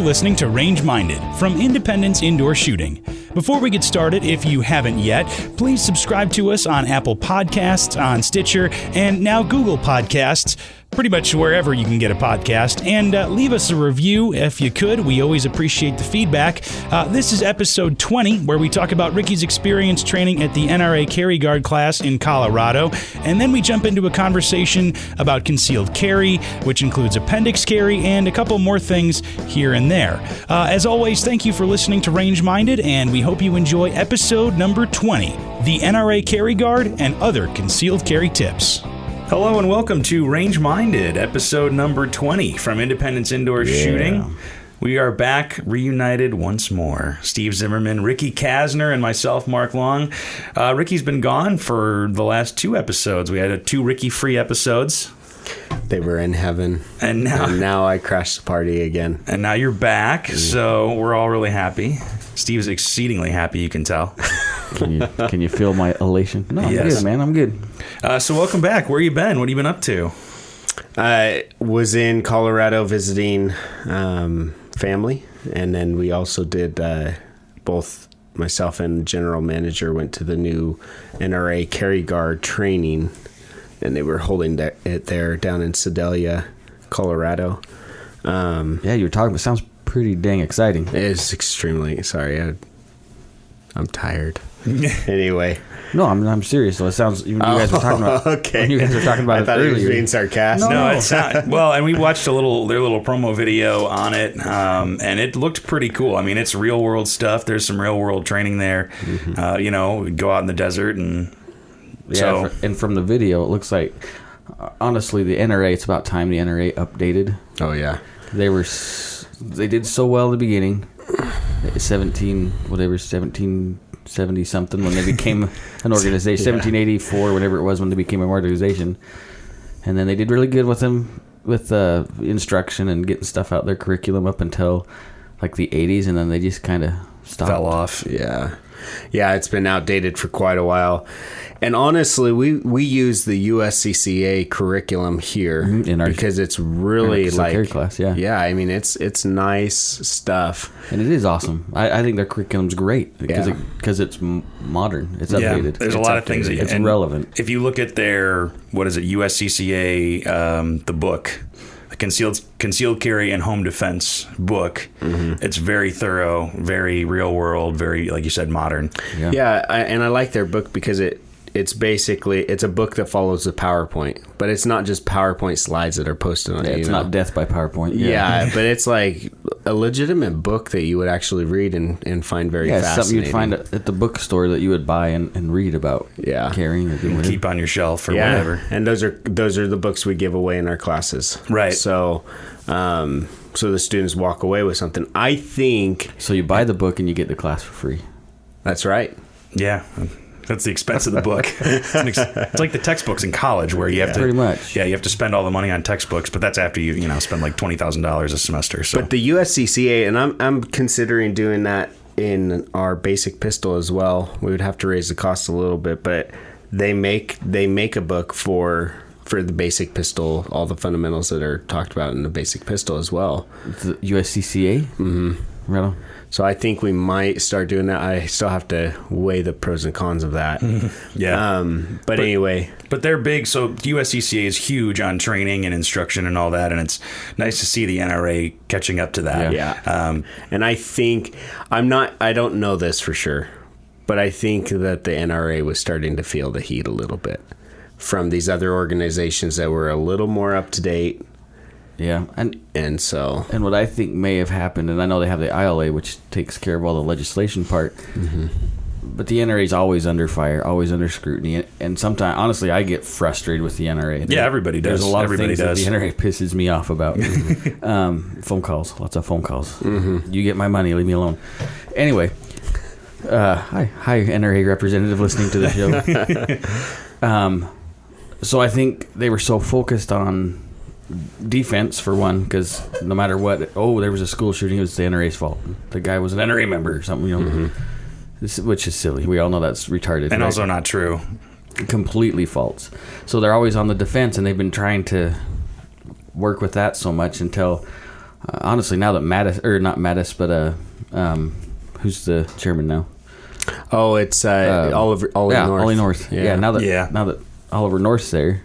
for listening to Range Minded from Independence Indoor Shooting. Before we get started, if you haven't yet, please subscribe to us on Apple Podcasts, on Stitcher, and now Google Podcasts. Pretty much wherever you can get a podcast, and leave us a review if you could. We always appreciate the feedback. This is episode 20, where we talk about Ricky's experience training at the NRA Carry Guard class in Colorado, and then we jump into a conversation about concealed carry, which includes appendix carry, and a couple more things here and there. As always, thank you for listening to Range Minded, and we hope you enjoy episode number 20, the NRA Carry Guard and other concealed carry tips. Hello and welcome to Range Minded, episode number 20 from Independence Indoor Shooting. We are back, reunited once more. Steve Zimmerman, Ricky Kasner, and myself, Mark Long. Ricky's been gone for the last 2 episodes. We had 2 Ricky-free episodes. They were in heaven. And now I crashed the party again. And now you're back, so we're all really happy. Steve's exceedingly happy, you can tell. Can you feel my elation? No, I'm good, man. I'm good. So welcome back. Where you been? What have you been up to? I was in Colorado visiting family, and then we also did both myself and general manager went to the new NRA Carry Guard training, and they were holding it there down in Sedalia, Colorado. Yeah, you were talking. It sounds pretty dang exciting. It's extremely. Sorry, I'm tired. Anyway. No, I'm serious. So it sounds. You guys were talking about. Okay. You guys were talking about I thought it was being sarcastic. No, it's not. Well, and we watched their little promo video on it, and it looked pretty cool. I mean, it's real world stuff. There's some real world training there. Mm-hmm. Go out in the desert and. Yeah, and from the video, it looks like, honestly, the NRA. It's about time the NRA updated. Oh yeah. They did so well in the beginning. 1770 something when they became an organization. 1784, whatever it was, when they became an organization. And then they did really good with them with instruction and getting stuff out their curriculum up until like the 80s, and then they just kind of stopped. Fell off. Yeah, it's been outdated for quite a while. And honestly, we use the USCCA curriculum here because it's really like class. Yeah. I mean, it's nice stuff, and it is awesome. I think their curriculum's great because it's modern. It's updated. Yeah, there's a lot of things. It's relevant. If you look at their USCCA, the book. Concealed Carry and Home Defense book. Mm-hmm. It's very thorough, very real world, very, like you said, modern. Yeah, I like their book because it's basically a book that follows the PowerPoint, but it's not just PowerPoint slides that are posted on it. It's not death by PowerPoint. Yeah, but it's like a legitimate book that you would actually read and find very fascinating. Yeah, something you'd find at the bookstore that you would buy and read about carrying or doing. Keep on your shelf or whatever. And those are the books we give away in our classes. Right. So the students walk away with something. I think. So you buy the book and you get the class for free. That's right. Yeah. That's the expense of the book. It's like the textbooks in college where you have to pretty much. Yeah, you have to spend all the money on textbooks, but that's after you spend like $20,000 a semester. So. But the USCCA, and I'm considering doing that in our basic pistol as well. We would have to raise the cost a little bit, but they make a book for the basic pistol, all the fundamentals that are talked about in the basic pistol as well. The USCCA? Mm-hmm. Right on. So I think we might start doing that. I still have to weigh the pros and cons of that. Yeah. But anyway. But they're big. So USCCA is huge on training and instruction and all that. And it's nice to see the NRA catching up to that. Yeah. And I think, I don't know this for sure, but I think that the NRA was starting to feel the heat a little bit from these other organizations that were a little more up to date. Yeah, and what I think may have happened, and I know they have the ILA, which takes care of all the legislation part, but the NRA is always under fire, always under scrutiny, and sometimes, honestly, I get frustrated with the NRA. Yeah, everybody does. There's a lot of things that the NRA pisses me off about. Phone calls, lots of phone calls. Mm-hmm. You get my money, leave me alone. Anyway, hi NRA representative listening to the show. So I think they were so focused on defense for one, because no matter what, there was a school shooting, it was the NRA's fault. The guy was an NRA member or something, which is silly. We all know that's retarded. And also not true. Completely false. So they're always on the defense, and they've been trying to work with that so much until Honestly, now that who's the chairman now? Oh, it's Ollie North. Ollie North. Yeah. Now that Oliver North's there,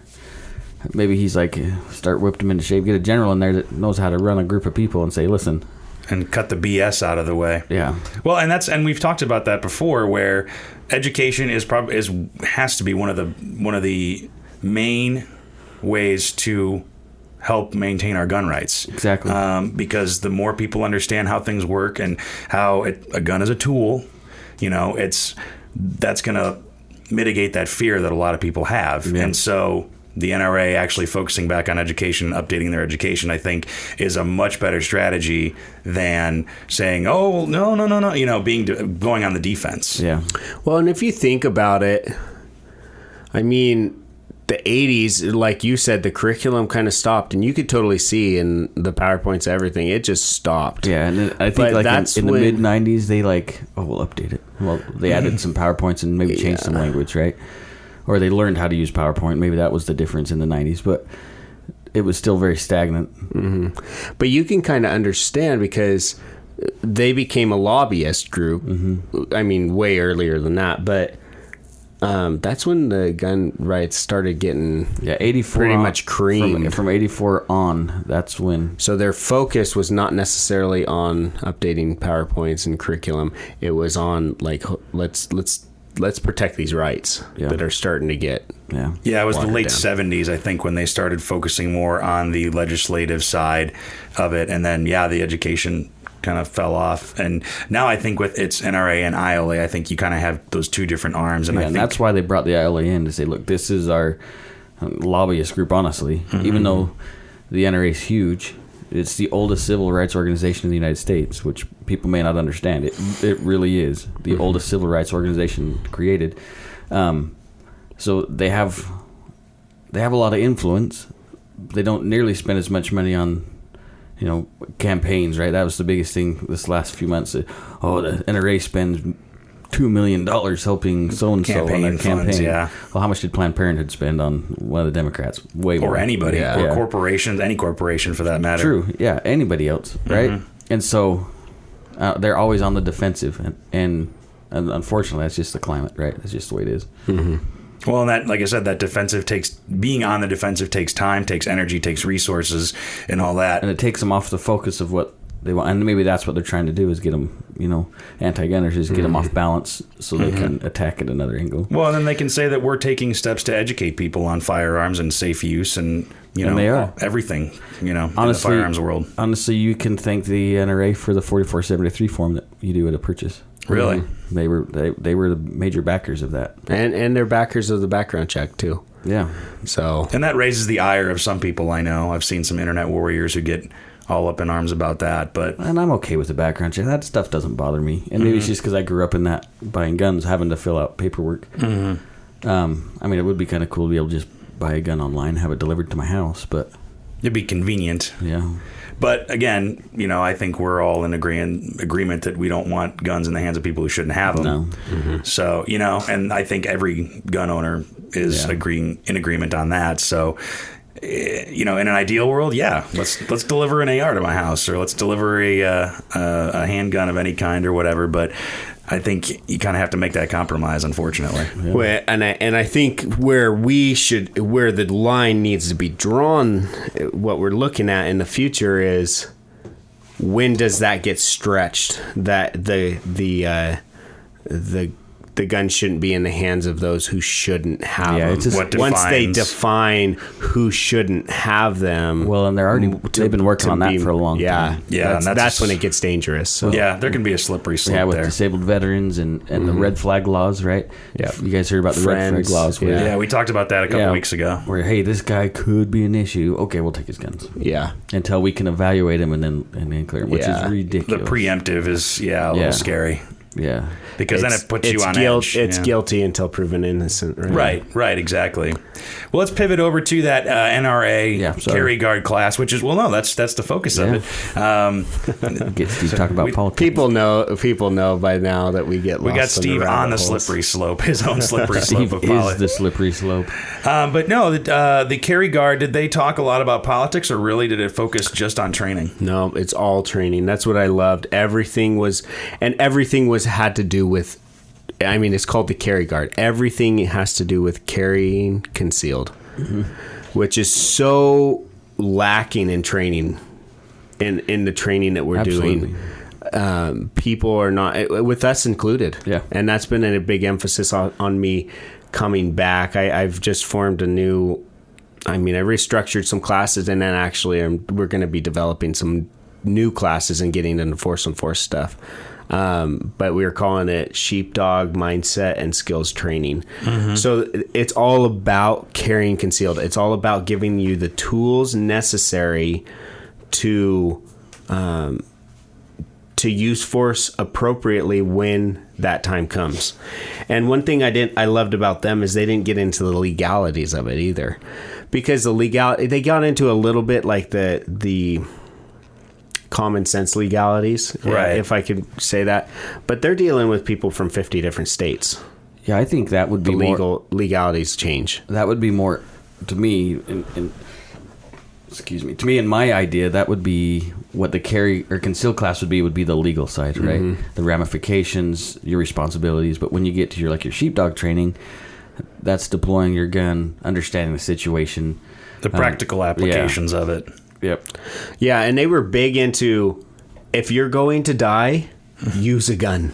maybe he's like, start whipping him into shape. Get a general in there that knows how to run a group of people and say, listen, and cut the BS out of the way. Yeah. Well, and we've talked about that before, where education has to be one of the main ways to help maintain our gun rights. Exactly. Because the more people understand how things work and how a gun is a tool, that's going to mitigate that fear that a lot of people have. Yeah. And so the NRA actually focusing back on education, updating their education, I think, is a much better strategy than saying, "Oh, no," going on the defense. Yeah. Well, and if you think about it, I mean, the 80s, like you said, the curriculum kind of stopped, and you could totally see in the PowerPoints, everything, it just stopped. Yeah, and I think in the mid 90s, they we'll update it. Well, they added some PowerPoints and maybe changed some language, right? Or they learned how to use PowerPoint. Maybe that was the difference in the 90s, but it was still very stagnant. Mm-hmm. But you can kind of understand because they became a lobbyist group. Mm-hmm. I mean, way earlier than that, but that's when the gun rights started getting 84 pretty much creamed. From 84 on, that's when. So their focus was not necessarily on updating PowerPoints and curriculum. It was on let's protect these rights that are starting to get it was the late 70s, I think, when they started focusing more on the legislative side of it, and then the education kind of fell off. And now I think with its NRA and ILA, I think you kind of have those two different arms, and I think that's why they brought the ILA in to say, look, this is our lobbyist group. Honestly, even though the NRA is huge, it's the oldest civil rights organization in the United States, which people may not understand. It really is the oldest civil rights organization created. So they have a lot of influence. They don't nearly spend as much money on, campaigns, right? That was the biggest thing this last few months. The NRA spends $2 million helping so-and-so on their campaign. Well, how much did Planned Parenthood spend on one of the Democrats? Way more. Or anybody. Or corporations, any corporation for that matter. True, yeah, anybody else, right? Mm-hmm. And so they're always on the defensive, and unfortunately, that's just the climate, right? That's just the way it is. Mm-hmm. Well, and that, like I said, being on the defensive takes time, takes energy, takes resources, and all that. And it takes them off the focus of what they want. And maybe that's what they're trying to do, is get them, anti-gunners, is get them off balance so they can attack at another angle. Well, and then they can say that we're taking steps to educate people on firearms and safe use and, they are. Everything, in the firearms world. Honestly, you can thank the NRA for the 4473 form that you do at a purchase. Really? They were the major backers of that. And they're backers of the background check, too. Yeah. So. And that raises the ire of some people I know. I've seen some internet warriors who get all up in arms about that, and I'm okay with the background check. That stuff doesn't bother me, and maybe it's just because I grew up in that, buying guns, having to fill out paperwork. Mm-hmm. I mean, it would be kind of cool to be able to just buy a gun online, have it delivered to my house, but it'd be convenient. Yeah. But again, I think we're all in agreement that we don't want guns in the hands of people who shouldn't have them. No. Mm-hmm. So, and I think every gun owner is in agreement on that. So, in an ideal world, let's deliver an AR to my house, or let's deliver a handgun of any kind or whatever. But I think you kind of have to make that compromise, unfortunately. Yeah. And I think where the line needs to be drawn, what we're looking at in the future is, when does that get stretched? That the gun shouldn't be in the hands of those who shouldn't have them. Once they define who shouldn't have them. Well, and they've been working on that for a long time. Yeah, that's when it gets dangerous. So. Yeah, there can be a slippery slope with there. disabled veterans and the red flag laws, right? Yeah. You guys heard about the red flag laws? Where, we talked about that a couple weeks ago. Where, hey, this guy could be an issue. Okay, we'll take his guns. Yeah. Until we can evaluate him and then clear him, which is ridiculous. The preemptive is, a little scary. Yeah. Because then it puts you on edge. It's guilty until proven innocent. Right, exactly. Well, let's pivot over to that NRA carry guard class, which is, that's the focus of it. Get Steve talking about politics. People know by now that we get lost. We got Steve on the slippery slope, his own slippery slope of politics. Is the slippery slope. But no, the carry guard, did they talk a lot about politics, or really did it focus just on training? No, it's all training. That's what I loved. Everything was had to do with, I mean, it's called the carry guard. Everything has to do with carrying concealed, which is so lacking in training, in the training that we're doing. People are not, with us included. Yeah. And that's been a big emphasis on me coming back. I've just formed I restructured some classes, and then actually we're going to be developing some new classes and getting into force on force stuff. But we were calling it sheepdog mindset and skills training. So it's all about carrying concealed. It's all about giving you the tools necessary to use force appropriately when that time comes. And one thing I loved about them is they didn't get into the legalities of it either, because they got into a little bit like the common sense legalities, right? If I could say that, but they're dealing with people from 50 different states. Yeah, I think that would be the legalities change. That would be more to me. To me, in my idea, that would be what the carry or conceal class would be the legal side, right? The ramifications, your responsibilities. But when you get to your sheepdog training, that's deploying your gun, understanding the situation, the practical applications of it. Yep. Yeah, and they were big into, if you're going to die, use a gun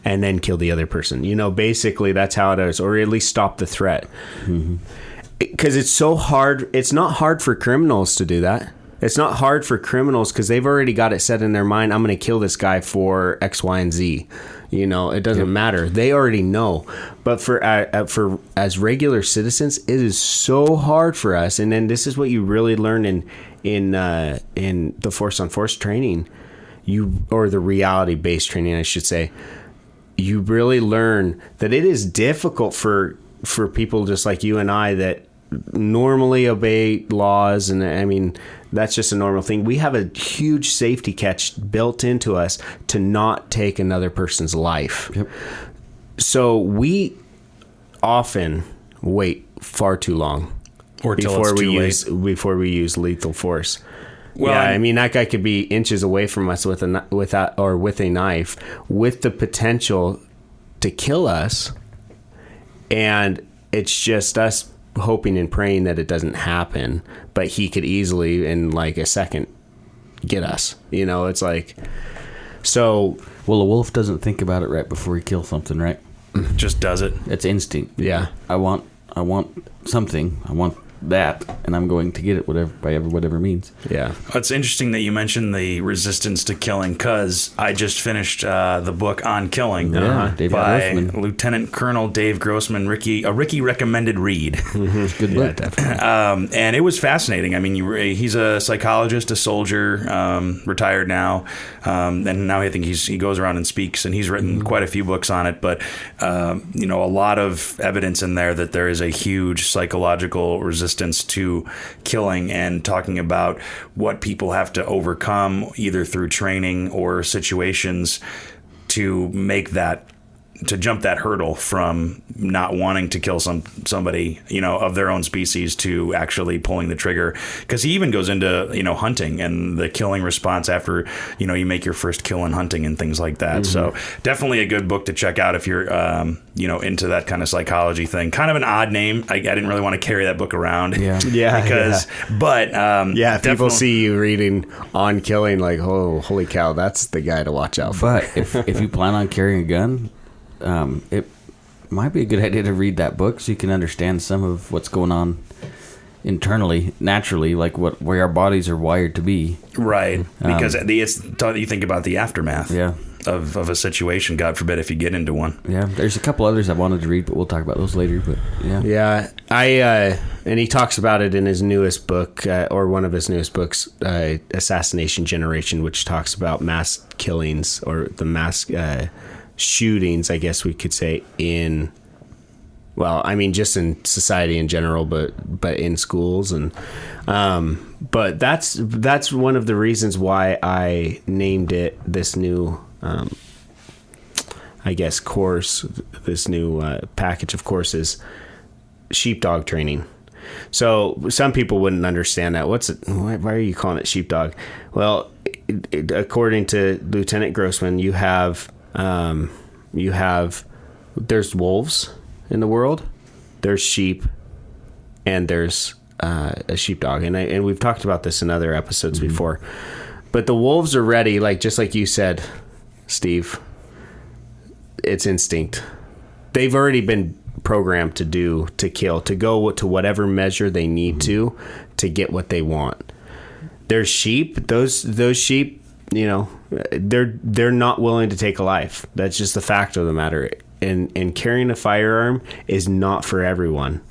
and then kill the other person. Basically that's how it is, or at least stop the threat. Because it's so hard. It's not hard for criminals to do that. It's not hard for criminals because they've already got it set in their mind, I'm going to kill this guy for X, Y, and Z. It doesn't matter. They already know. But for as regular citizens, it is so hard for us. And then this is what you really learn in the force on force training, or the reality based training, I should say. You really learn that it is difficult for people just like you and I that normally obey laws, and I mean that's just a normal thing. We have a huge safety catch built into us to not take another person's life. Yep. So we often wait far too long before we use lethal force. Well, yeah, I mean that guy could be inches away from us with a knife, with the potential to kill us, and it's just us hoping and praying that it doesn't happen, but he could easily in like a second get us. It's like, so. Well, a wolf doesn't think about it right before he kills something, right? Just does it. It's instinct. Yeah. I want something. I want that, and I'm going to get it whatever means. Yeah. It's interesting that you mentioned the resistance to killing, because I just finished the book on killing by Grossman. Lieutenant Colonel Dave Grossman. A Ricky recommended read. Good book. Yeah, definitely. And it was fascinating. I mean, he's a psychologist, a soldier, retired now, and now I think he goes around and speaks, and he's written quite a few books on it. But a lot of evidence in there that there is a huge psychological resistance to killing, and talking about what people have to overcome either through training or situations to make that, to jump that hurdle from not wanting to kill somebody, of their own species, to actually pulling the trigger. Because he even goes into, hunting and the killing response after, you make your first kill in hunting and things like that. So definitely a good book to check out if you're, into that kind of psychology thing. Kind of an odd name. I didn't really want to carry that book around. But people see you reading on killing, like, oh, holy cow, that's the guy to watch out for. But if you plan on carrying a gun, it might be a good idea to read that book so you can understand some of what's going on internally, naturally, like where our bodies are wired to be. Right, because you think about the aftermath of a situation, God forbid, if you get into one. Yeah, there's a couple others I wanted to read, but we'll talk about those later. But yeah, and he talks about it in his newest book, or one of his newest books, Assassination Generation, which talks about mass killings, or the mass shootings, I guess we could say, in, well, I mean, just in society in general, but in schools. And but that's one of the reasons why I named it this new I guess course, this new package of courses, sheepdog training. So some people wouldn't understand that. Why are you calling it sheepdog? Well, according to Lieutenant Grossman, you have there's wolves in the world, there's sheep, and there's a sheepdog. And we've talked about this in other episodes before. But the wolves are ready, just like you said, Steve. It's instinct. They've already been programmed to kill, to go to whatever measure they need to get what they want. There's sheep. Those sheep, they're not willing to take a life. That's just the fact of the matter. And carrying a firearm is not for everyone.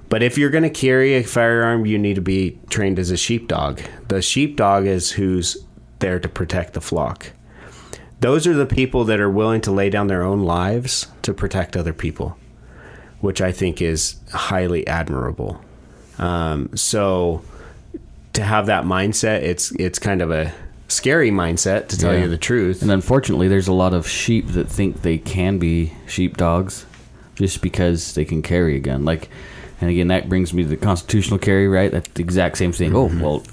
But if you're going to carry a firearm, you need to be trained as a sheepdog. The sheepdog is who's there to protect the flock. Those are the people that are willing to lay down their own lives to protect other people, which I think is highly admirable. So to have that mindset, it's kind of a scary mindset, to tell you the truth. And unfortunately, there's a lot of sheep that think they can be sheepdogs just because they can carry a gun. And again, that brings me to the constitutional carry, right? That's the exact same thing. Oh, well,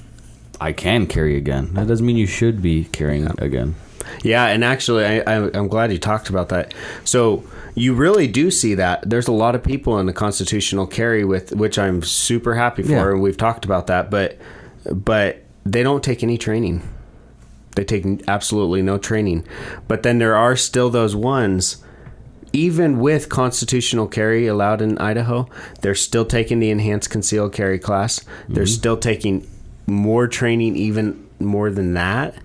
I can carry a gun. That doesn't mean you should be carrying a gun. Yeah, and actually, I'm glad you talked about that. So you really do see that. There's a lot of people in the constitutional carry, which I'm super happy for, and we've talked about that, but they don't take any training. They take absolutely no training. But then there are still those ones, even with constitutional carry allowed in Idaho, they're still taking the enhanced concealed carry class. They're still taking more training, even more than that.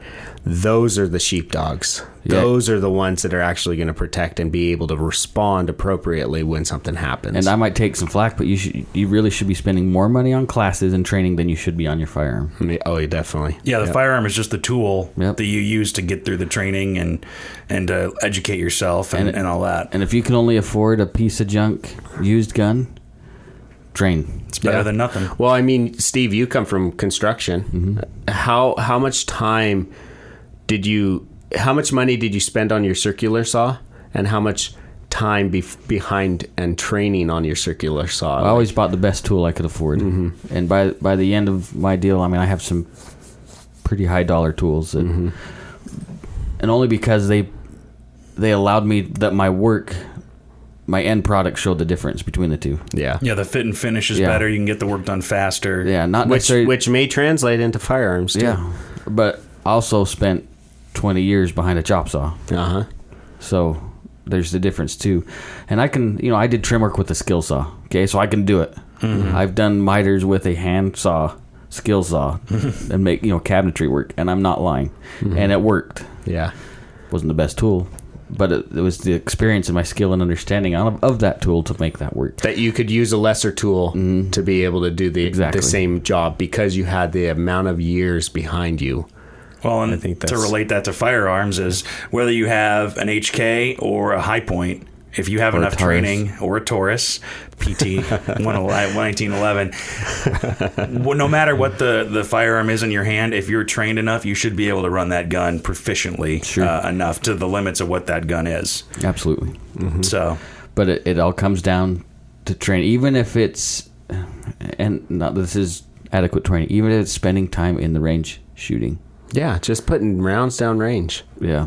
Those are the sheepdogs. Those are the ones that are actually going to protect and be able to respond appropriately when something happens. And I might take some flack, but you really should be spending more money on classes and training than you should be on your firearm. Oh, yeah, definitely. Yeah, the firearm is just the tool that you use to get through the training and educate yourself and all that. And if you can only afford a piece of junk used gun, train. It's better than nothing. Well, I mean, Steve, you come from construction. How much time how much money did you spend on your circular saw, and how much time behind and training on your circular saw? I always bought the best tool I could afford. And by the end of my deal, I mean, I have some pretty high dollar tools and only because they allowed me that my end product showed the difference between the two. Yeah, the fit and finish is better. You can get the work done faster. Yeah, not necessarily, which may translate into firearms too. Yeah, but also spent 20 years behind a chop saw. So there's the difference too. And I can, I did trim work with a skill saw. Okay, so I can do it. I've done miters with a hand saw, skill saw, and make cabinetry work, and I'm not lying. And it worked. Yeah, wasn't the best tool, but it was the experience and my skill and understanding of that tool to make that work. That you could use a lesser tool to be able to do the same job because you had the amount of years behind you. Well, and I think to relate that to firearms is whether you have an HK or a high point, if you have enough training, or a Taurus, PT 1911, no matter what the firearm is in your hand, if you're trained enough, you should be able to run that gun proficiently enough to the limits of what that gun is. Absolutely. So, but it all comes down to training, even if it's, and not this is adequate training, even if it's spending time in the range shooting. Yeah, just putting rounds down range. Yeah.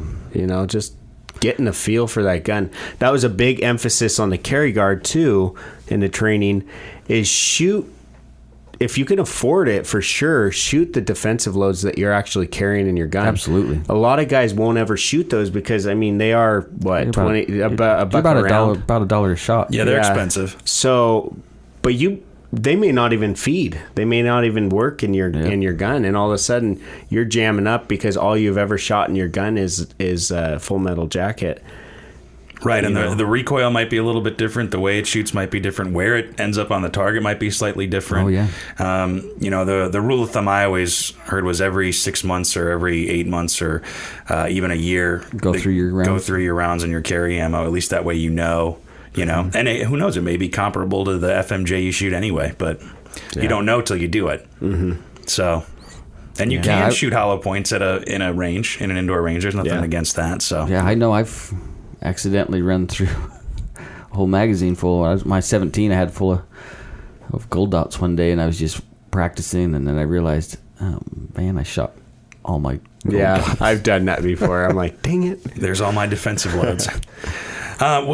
Just getting a feel for that gun. That was a big emphasis on the carry guard, too, in the training, is shoot. If you can afford it, for sure, shoot the defensive loads that you're actually carrying in your gun. Absolutely. A lot of guys won't ever shoot those because, they are, what, about $1 a shot. Yeah, they're expensive. So, but they may not even feed. They may not even work in your gun, and all of a sudden you're jamming up because all you've ever shot in your gun is Full Metal Jacket. Right, and the recoil might be a little bit different. The way it shoots might be different. Where it ends up on the target might be slightly different. Oh, yeah. The rule of thumb I always heard was every 6 months or every 8 months or even a year. Go through your rounds Mm-hmm. And who knows? It may be comparable to the FMJ you shoot anyway, but you don't know till you do it. Mm-hmm. So... And you can shoot hollow points in an indoor range. There's nothing against that. So yeah, I know I've accidentally run through a whole magazine full. My 17 I had full of gold dots one day, and I was just practicing, and then I realized, oh man, I shot all my gold dots. I've done that before. I'm like, dang it. There's all my defensive loads.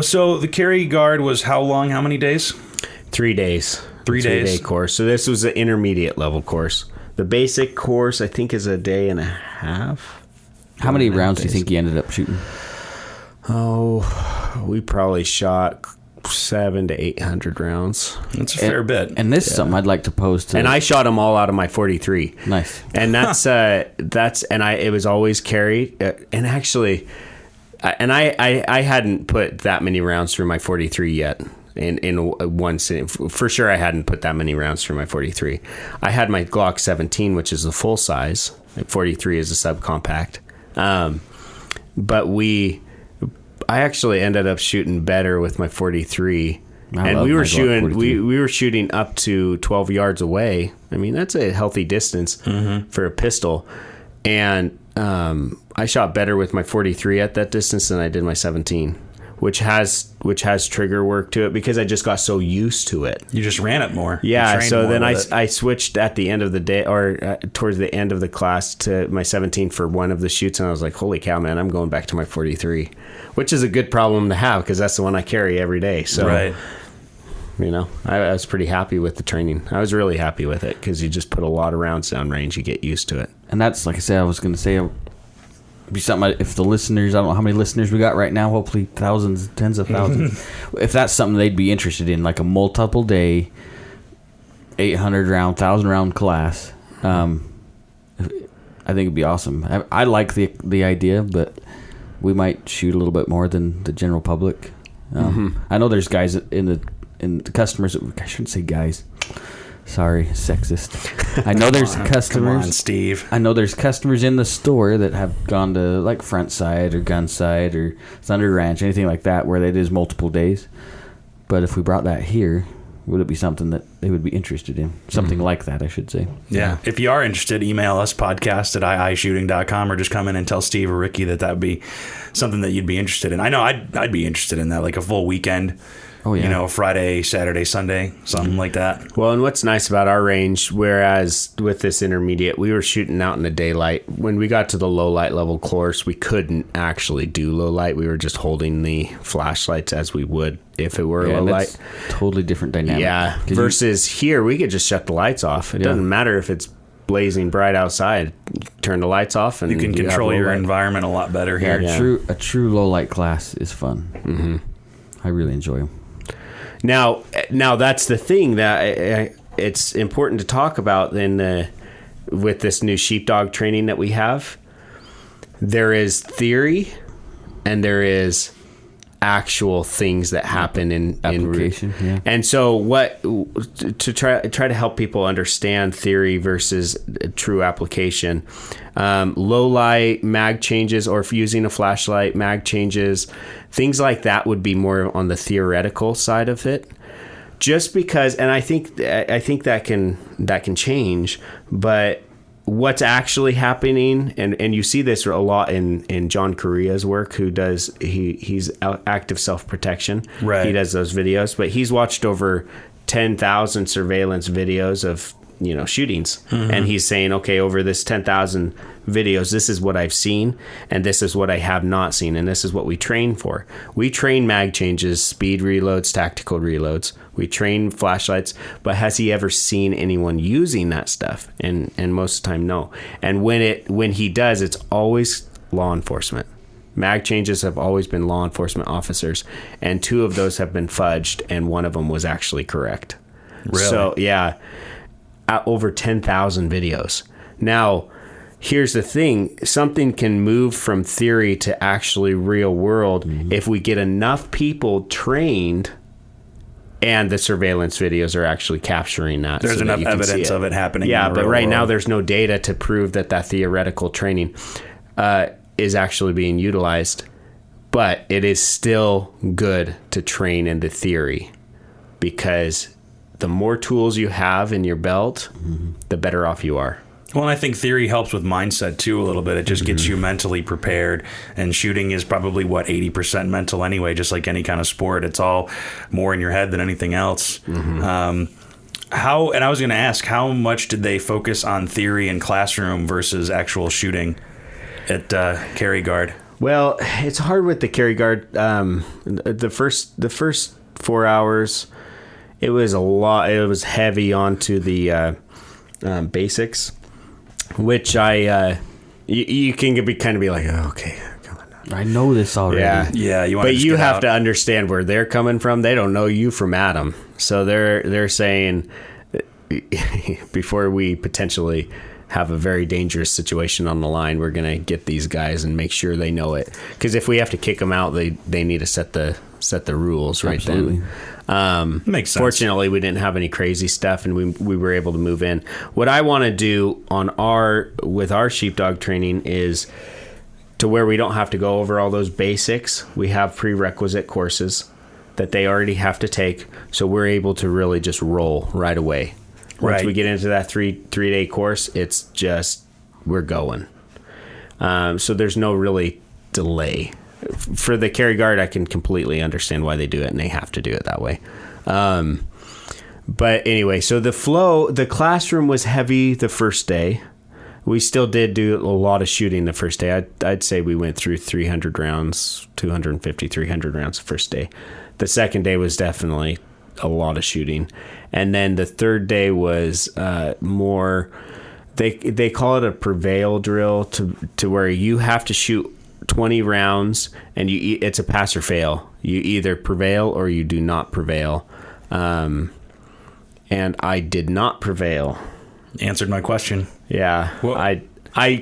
So the carry guard was how long? How many days? 3 days. 3 days? 3-day course. So this was an intermediate level course. The basic course, I think, is a day and a half. How many rounds do you think you ended up shooting? Oh, we probably shot 700 to 800 rounds. That's a fair bit. And this is something I'd like to pose to. And I shot them all out of my 43. Nice. And it was always carried. And actually, I hadn't put that many rounds through my 43 yet. In one sitting, for sure, I hadn't put that many rounds through my 43. I had my Glock 17, which is the full size. 43 is a subcompact. But I actually ended up shooting better with my 43, and we were shooting up to 12 yards away. I mean, that's a healthy distance for a pistol, and I shot better with my 43 at that distance than I did my 17. Which has trigger work to it because I just got so used to it. You just ran it more. Yeah, so then I switched at the end of the day or towards the end of the class to my 17 for one of the shoots, and I was like, holy cow, man, I'm going back to my 43, which is a good problem to have because that's the one I carry every day. So, right. I was pretty happy with the training. I was really happy with it because you just put a lot of rounds down range, you get used to it. And that's, like I said, I was going to say... be something if the listeners, I don't know how many listeners we got right now, hopefully thousands, tens of thousands. If that's something they'd be interested in, like a multiple day 800 round 1,000 round class, I think it'd be awesome. I like the idea, but we might shoot a little bit more than the general public. I know there's guys in the customers, I shouldn't say guys, sorry, sexist. I know there's customers. Come on, Steve. I know there's customers in the store that have gone to like Front Side or Gun Side or Thunder Ranch, anything like that, where it is multiple days. But if we brought that here, would it be something that they would be interested in? Something like that, I should say. Yeah. If you are interested, email us podcast@iishooting.com or just come in and tell Steve or Ricky that would be something that you'd be interested in. I know I'd be interested in that, like a full weekend. Oh, yeah. Friday, Saturday, Sunday, something like that. Well, and what's nice about our range, whereas with this intermediate, we were shooting out in the daylight. When we got to the low light level course, we couldn't actually do low light. We were just holding the flashlights as we would if it were low light. Totally different dynamic. Yeah. Versus here, we could just shut the lights off. It doesn't matter if it's blazing bright outside. Turn the lights off, and you can control your environment a lot better here. Yeah. A true low light class is fun. Mm-hmm. I really enjoy them. Now that's the thing that it's important to talk about with this new sheepdog training that we have. There is theory and there is actual things that happen in application. And so to try to help people understand theory versus true application, low light mag changes, or if using a flashlight, mag changes, things like that would be more on the theoretical side of it. Just because, and I think that can change, but what's actually happening, and you see this a lot in John Correa's work, who does he's active self-protection. Right. He does those videos, but he's watched over 10,000 surveillance videos of shootings, and he's saying, okay, over this 10,000 videos, this is what I've seen, and this is what I have not seen, and this is what we train for. We train mag changes, speed reloads, tactical reloads. We train flashlights, but has he ever seen anyone using that stuff? And most of the time, no. And when he does, it's always law enforcement. Mag changes have always been law enforcement officers, and 2 of those have been fudged, and one of them was actually correct. Really? So, yeah, over 10,000 videos. Now, here's the thing. Something can move from theory to actually real world if we get enough people trained and the surveillance videos are actually capturing that. There's enough evidence of it happening. Yeah, in the but real right now world. there's no data to prove that theoretical training is actually being utilized. But it is still good to train in the theory, because the more tools you have in your belt, the better off you are. Well, and I think theory helps with mindset too a little bit. It just gets you mentally prepared. And shooting is probably 80% mental anyway, just like any kind of sport. It's all more in your head than anything else. And I was going to ask, how much did they focus on theory in classroom versus actual shooting at carry guard? Well, it's hard with the carry guard. The first 4 hours, it was a lot. It was heavy onto the basics, which you can be like, oh, okay, come on now. I know this already. Yeah, you want But to you have to understand where they're coming from. They don't know you from Adam, so they're saying before we potentially have a very dangerous situation on the line, we're gonna get these guys and make sure they know it. Because if we have to kick them out, they need to set the rules right Absolutely. then. Makes sense. Fortunately, we didn't have any crazy stuff, and we were able to move in. What I want to do with our sheepdog training is to where we don't have to go over all those basics. We have prerequisite courses that they already have to take, so we're able to really just roll right away. Once Right. we get into that three-day course, it's just we're going. So there's no really delay. For the carry guard, I can completely understand why they do it, and they have to do it that way. But anyway, so the classroom was heavy the first day. We still did do a lot of shooting the first day. I'd say we went through 300 rounds, 250, 300 rounds the first day. The second day was definitely a lot of shooting. And then the third day was more, they call it a prevail drill, to where you have to shoot 20 rounds, and it's a pass or fail. You either prevail or you do not prevail. And I did not prevail. Answered my question. Yeah. Well, I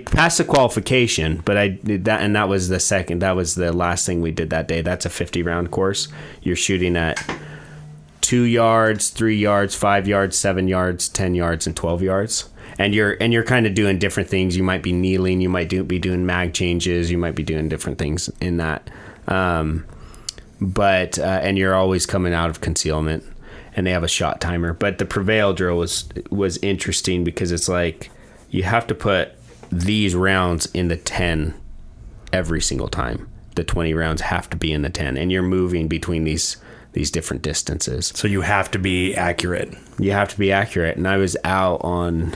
passed the qualification, but I did that, and that was the last thing we did that day. That's a 50 round course. You're shooting at 2 yards, 3 yards, 5 yards, 7 yards, 10 yards, and 12 yards. And you're kind of doing different things. You might be kneeling. You might be doing mag changes. You might be doing different things in that. But you're always coming out of concealment, and they have a shot timer. But the prevail drill was interesting, because it's like you have to put these rounds in the 10 every single time. The 20 rounds have to be in the 10, and you're moving between these different distances. So you have to be accurate. You have to be accurate, and I was out on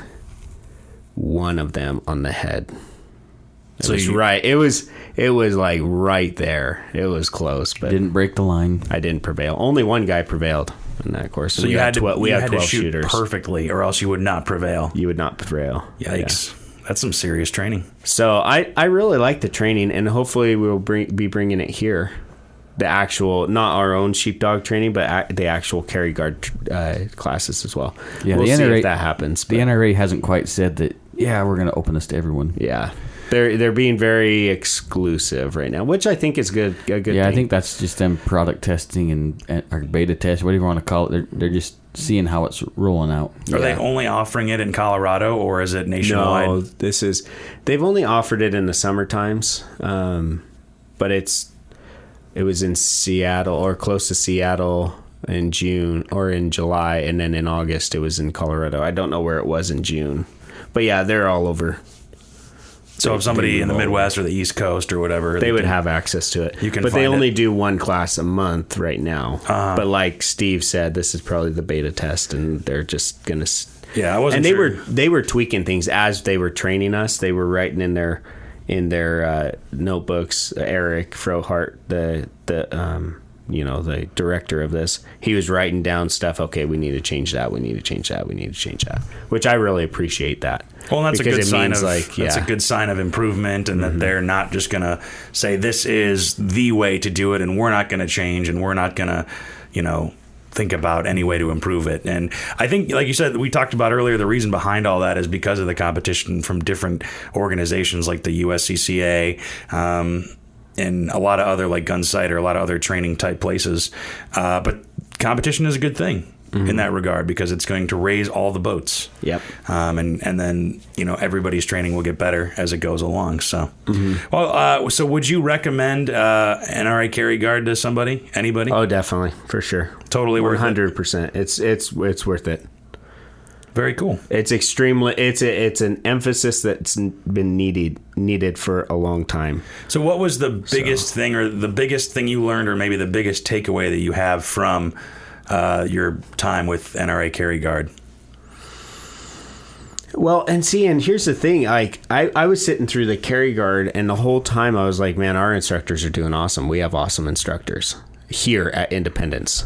one of them on the head. It was like right there. It was close, but Didn't break the line. I didn't prevail. Only one guy prevailed in that course. So you had to 12 shoot shooters. perfectly, or else you would not prevail. You would not prevail. Yikes. Yeah. That's some serious training. So I really like the training, and hopefully we'll be bringing it here. The actual, not our own sheepdog training, but the actual carry guard classes as well. Yeah, we'll the see NRA, if that happens. The but NRA hasn't quite said that. Yeah, we're going to open this to everyone. yeah, they're being very exclusive right now, which I think is good. A good Yeah, thing. I think that's just them product testing and or beta test, whatever you want to call it. They're just seeing how it's rolling out. Are they only offering it in Colorado, or is it nationwide? No, they've only offered it in the summer times, but it was in Seattle or close to Seattle in June or in July, and then in August it was in Colorado. I don't know where it was in June, but yeah, they're all over. So if somebody in the Midwest or the East Coast or whatever, they would have access to it. You can but find they only it. do one class a month right now. But like Steve said, this is probably the beta test, and they're just gonna. Yeah, I wasn't. And sure. they were tweaking things as they were training us. They were writing in their notebooks. Eric Frohart, the director of this, he was writing down stuff. Okay, we need to change that. We need to change that. We need to change that. Which I really appreciate that. Well, that's a because good it sign means of that's a good sign of improvement, and that they're not just gonna say this is the way to do it, and we're not gonna change, and we're not gonna, think about any way to improve it. And I think, like you said, we talked about earlier, the reason behind all that is because of the competition from different organizations like the USCCA, and a lot of other like Gunsight or a lot of other training type places. But competition is a good thing in that regard, because it's going to raise all the boats. Yep. And then, everybody's training will get better as it goes along. So, so would you recommend NRA Carry Guard to somebody, anybody? Oh, definitely. For sure. Totally worth it. 100%. It's worth it. Very cool. It's extremely, it's an emphasis that's been needed for a long time. So what was the biggest thing, or the biggest thing you learned, or maybe the biggest takeaway that you have from your time with NRA Carry Guard? Well, and here's the thing. Like, I was sitting through the Carry Guard, and the whole time I was like, man, our instructors are doing awesome. We have awesome instructors here at Independence.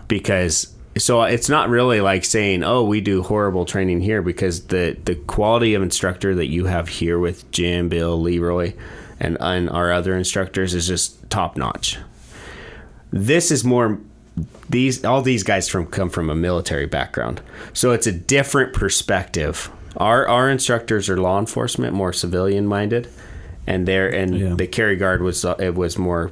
Because, so it's not really like saying, oh, we do horrible training here, because the quality of instructor that you have here with Jim, Bill, Leroy, and our other instructors is just top notch. This is more... all these guys come from a military background, so it's a different perspective. Our instructors are law enforcement, more civilian minded, and the Carry Guard was more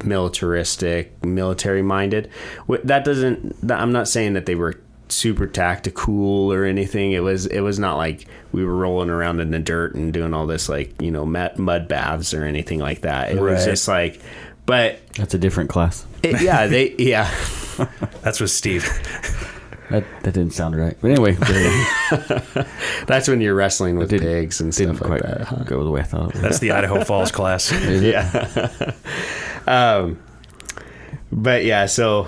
militaristic, military minded. I'm not saying that they were super tactical or anything. It was not like we were rolling around in the dirt and doing all this like mud baths or anything like that. It was just like, but that's a different class. That's with Steve. That didn't sound right. But anyway. That's when you're wrestling with pigs and stuff like that. Didn't go the way I thought it would. That's the Idaho Falls class. Yeah. But yeah, so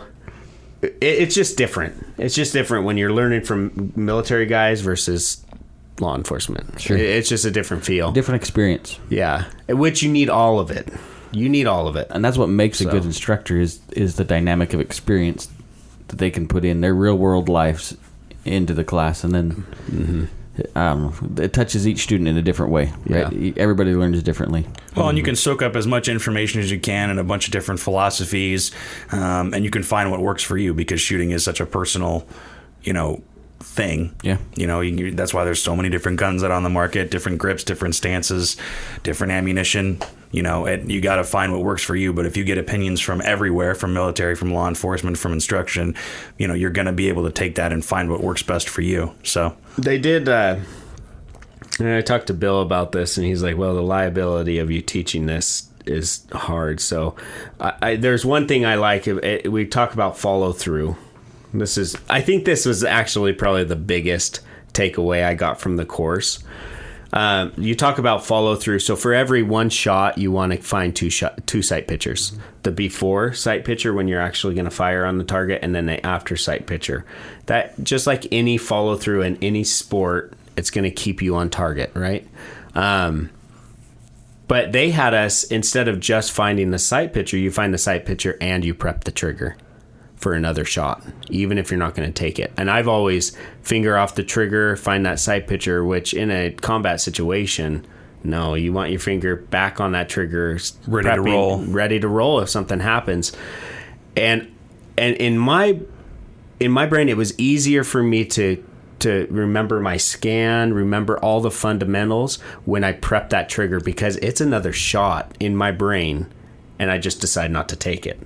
it's just different. It's just different when you're learning from military guys versus law enforcement. Sure. It's just a different feel. Different experience. Yeah. Which you need all of it. You need all of it. And that's what makes a good instructor is the dynamic of experience that they can put in their real world lives into the class. And then I don't know, it touches each student in a different way. Right? Yeah. Everybody learns differently. Well, and you can soak up as much information as you can and a bunch of different philosophies, and you can find what works for you, because shooting is such a personal, thing. Yeah. That's why there's so many different guns out on the market, different grips, different stances, different ammunition. You got to find what works for you. But if you get opinions from everywhere, from military, from law enforcement, from instruction, you're going to be able to take that and find what works best for you. So they did. And I talked to Bill about this, and he's like, well, the liability of you teaching this is hard. So there's one thing I like. We talk about follow through. I think this was actually probably the biggest takeaway I got from the course. You talk about follow through. So for every one shot, you want to find two sight pictures. The before sight picture when you're actually going to fire on the target, and then the after sight picture. That, just like any follow through in any sport, it's going to keep you on target, right? But they had us, instead of just finding the sight picture, you find the sight picture and you prep the trigger for another shot, even if you're not going to take it. And I've always finger off the trigger, find that sight picture, which in a combat situation, no, you want your finger back on that trigger, ready to roll if something happens. And in my brain, it was easier for me to remember my scan, remember all the fundamentals when I prep that trigger, because it's another shot in my brain and I just decide not to take it,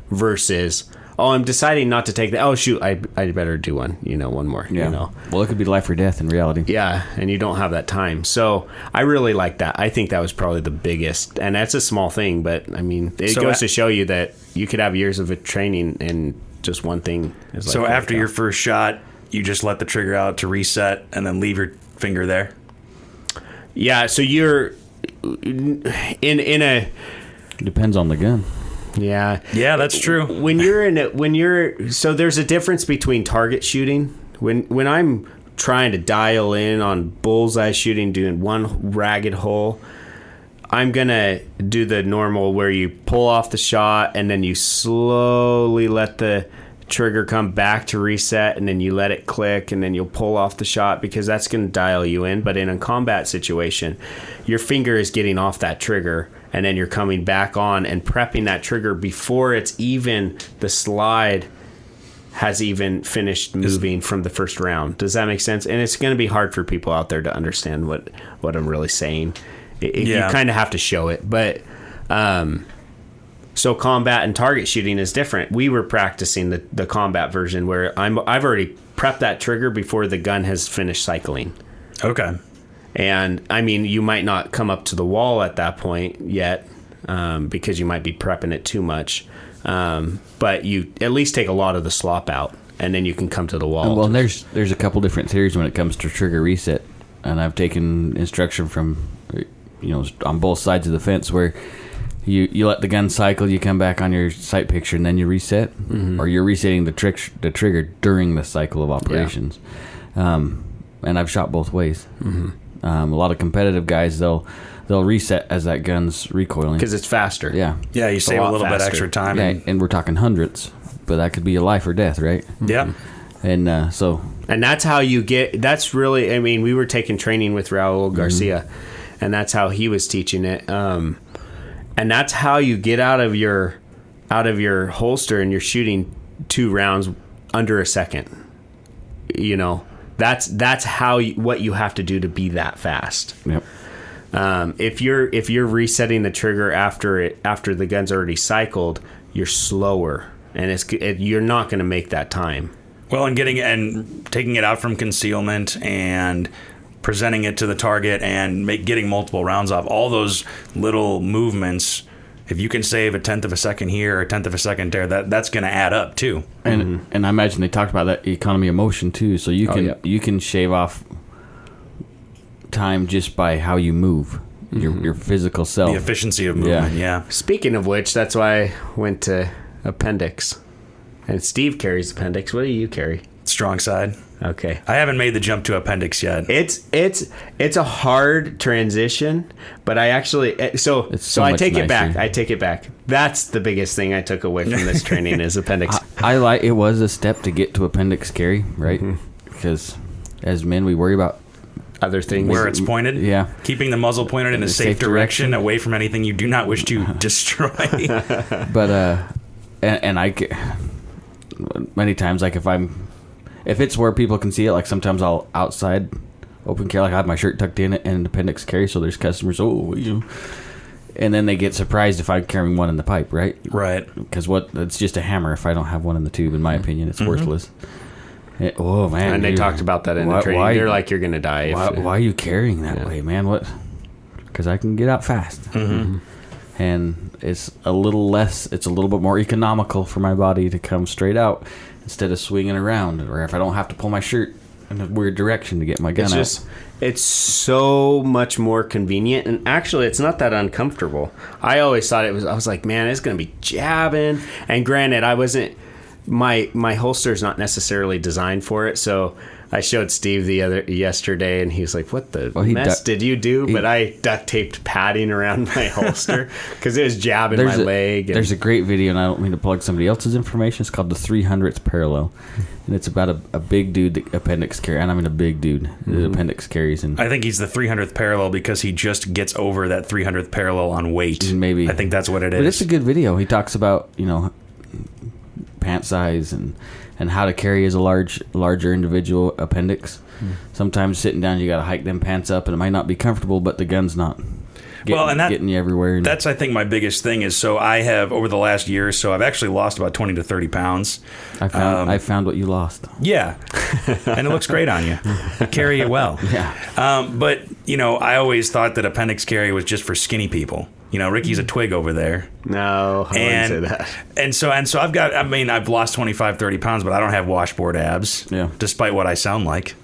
versus, oh, I'm deciding not to take that. Oh, shoot, I better do one more. Yeah. Well, it could be life or death in reality. Yeah, and you don't have that time. So I really like that. I think that was probably the biggest, and that's a small thing, but I mean, it goes to show you that you could have years of training and just one thing is like. So after your first shot, you just let the trigger out to reset and then leave your finger there? Yeah, so you're in a... Depends on the gun. Yeah, that's true. So there's a difference between target shooting. When I'm trying to dial in on bullseye shooting, doing one ragged hole, I'm gonna do the normal where you pull off the shot and then you slowly let the trigger come back to reset, and then you let it click, and then you'll pull off the shot, because that's gonna dial you in. But in a combat situation, your finger is getting off that trigger, and then you're coming back on and prepping that trigger before it's even the slide has even finished moving from the first round. Does that make sense? And it's going to be hard for people out there to understand what I'm really saying. You kind of have to show it. But so combat and target shooting is different. We were practicing the combat version where I've already prepped that trigger before the gun has finished cycling. Okay. And I mean, you might not come up to the wall at that point yet because you might be prepping it too much. But you at least take a lot of the slop out, and then you can come to the wall. Well, there's a couple different theories when it comes to trigger reset, and I've taken instruction from, on both sides of the fence where you let the gun cycle, you come back on your sight picture, and then you reset, or you're resetting the trigger during the cycle of operations. Yeah. And I've shot both ways. A lot of competitive guys, they'll reset as that gun's recoiling because it's faster. Yeah, you save a little bit extra time. Yeah, and we're talking hundreds, but that could be a life or death, right? Yeah. And and that's how you get. That's really. I mean, we were taking training with Raul Garcia, and that's how he was teaching it. And that's how you get out of your holster and you're shooting 2 rounds under a second. That's how what you have to do to be that fast. Yep. If you're resetting the trigger after the gun's already cycled, you're slower, and you're not going to make that time. Well, and taking it out from concealment and presenting it to the target and getting multiple rounds off, all those little movements. If you can save a 1/10 of a second here or a 1/10 of a second there, that's going to add up too. And I imagine they talked about that economy of motion too. So you can shave off time just by how you move, your physical self, the efficiency of movement. Yeah. Speaking of which, that's why I went to appendix, and Steve carries appendix. What do you carry? Strong side. Okay. I haven't made the jump to appendix yet. It's a hard transition, but I actually so I take it back. I take it back. That's the biggest thing I took away from this training is appendix. I like it was a step to get to appendix carry, right? Because as men we worry about other things where it's pointed. Yeah. Keeping the muzzle pointed in a safe direction away from anything you do not wish to destroy. But and I many times, like if it's where people can see it, like sometimes I'll outside open carry, like I have my shirt tucked in and appendix carry, so there's customers, and then they get surprised if I'm carrying one in the pipe, right? Right. Because it's just a hammer if I don't have one in the tube, in my opinion. It's worthless. Oh, man. And they talked about that in the training. They're like, you're going to die. Why are you carrying that way, man? What? Because I can get out fast. And it's a little bit more economical for my body to come straight out instead of swinging around, or if I don't have to pull my shirt in a weird direction to get my gun out. It's so much more convenient, and actually it's not that uncomfortable. I always thought I was like, man, it's going to be jabbing. And granted, I wasn't, my holster's not necessarily designed for it, so I showed Steve yesterday, and he was like, what the mess did you do? But I duct taped padding around my holster because it was jabbing my leg. There's a great video, and I don't mean to plug somebody else's information. It's called the 300th Parallel, and it's about a big dude that appendix carry, and I mean a big dude that appendix carries. And I think he's the 300th parallel because he just gets over that 300th parallel on weight. Maybe. I think that's what it is. But it's a good video. He talks about, pant size and how to carry as a larger individual appendix. Sometimes sitting down, you got to hike them pants up, and it might not be comfortable, but the gun's not getting you everywhere. That's, I think, my biggest thing is, so I have, over the last year or so, I've actually lost about 20 to 30 pounds. I found what you lost. Yeah. And it looks great on you. You carry it well. Yeah. But, I always thought that appendix carry was just for skinny people. Ricky's a twig over there. No, I wouldn't say that. And so I've lost 25, 30 pounds, but I don't have washboard abs, despite what I sound like.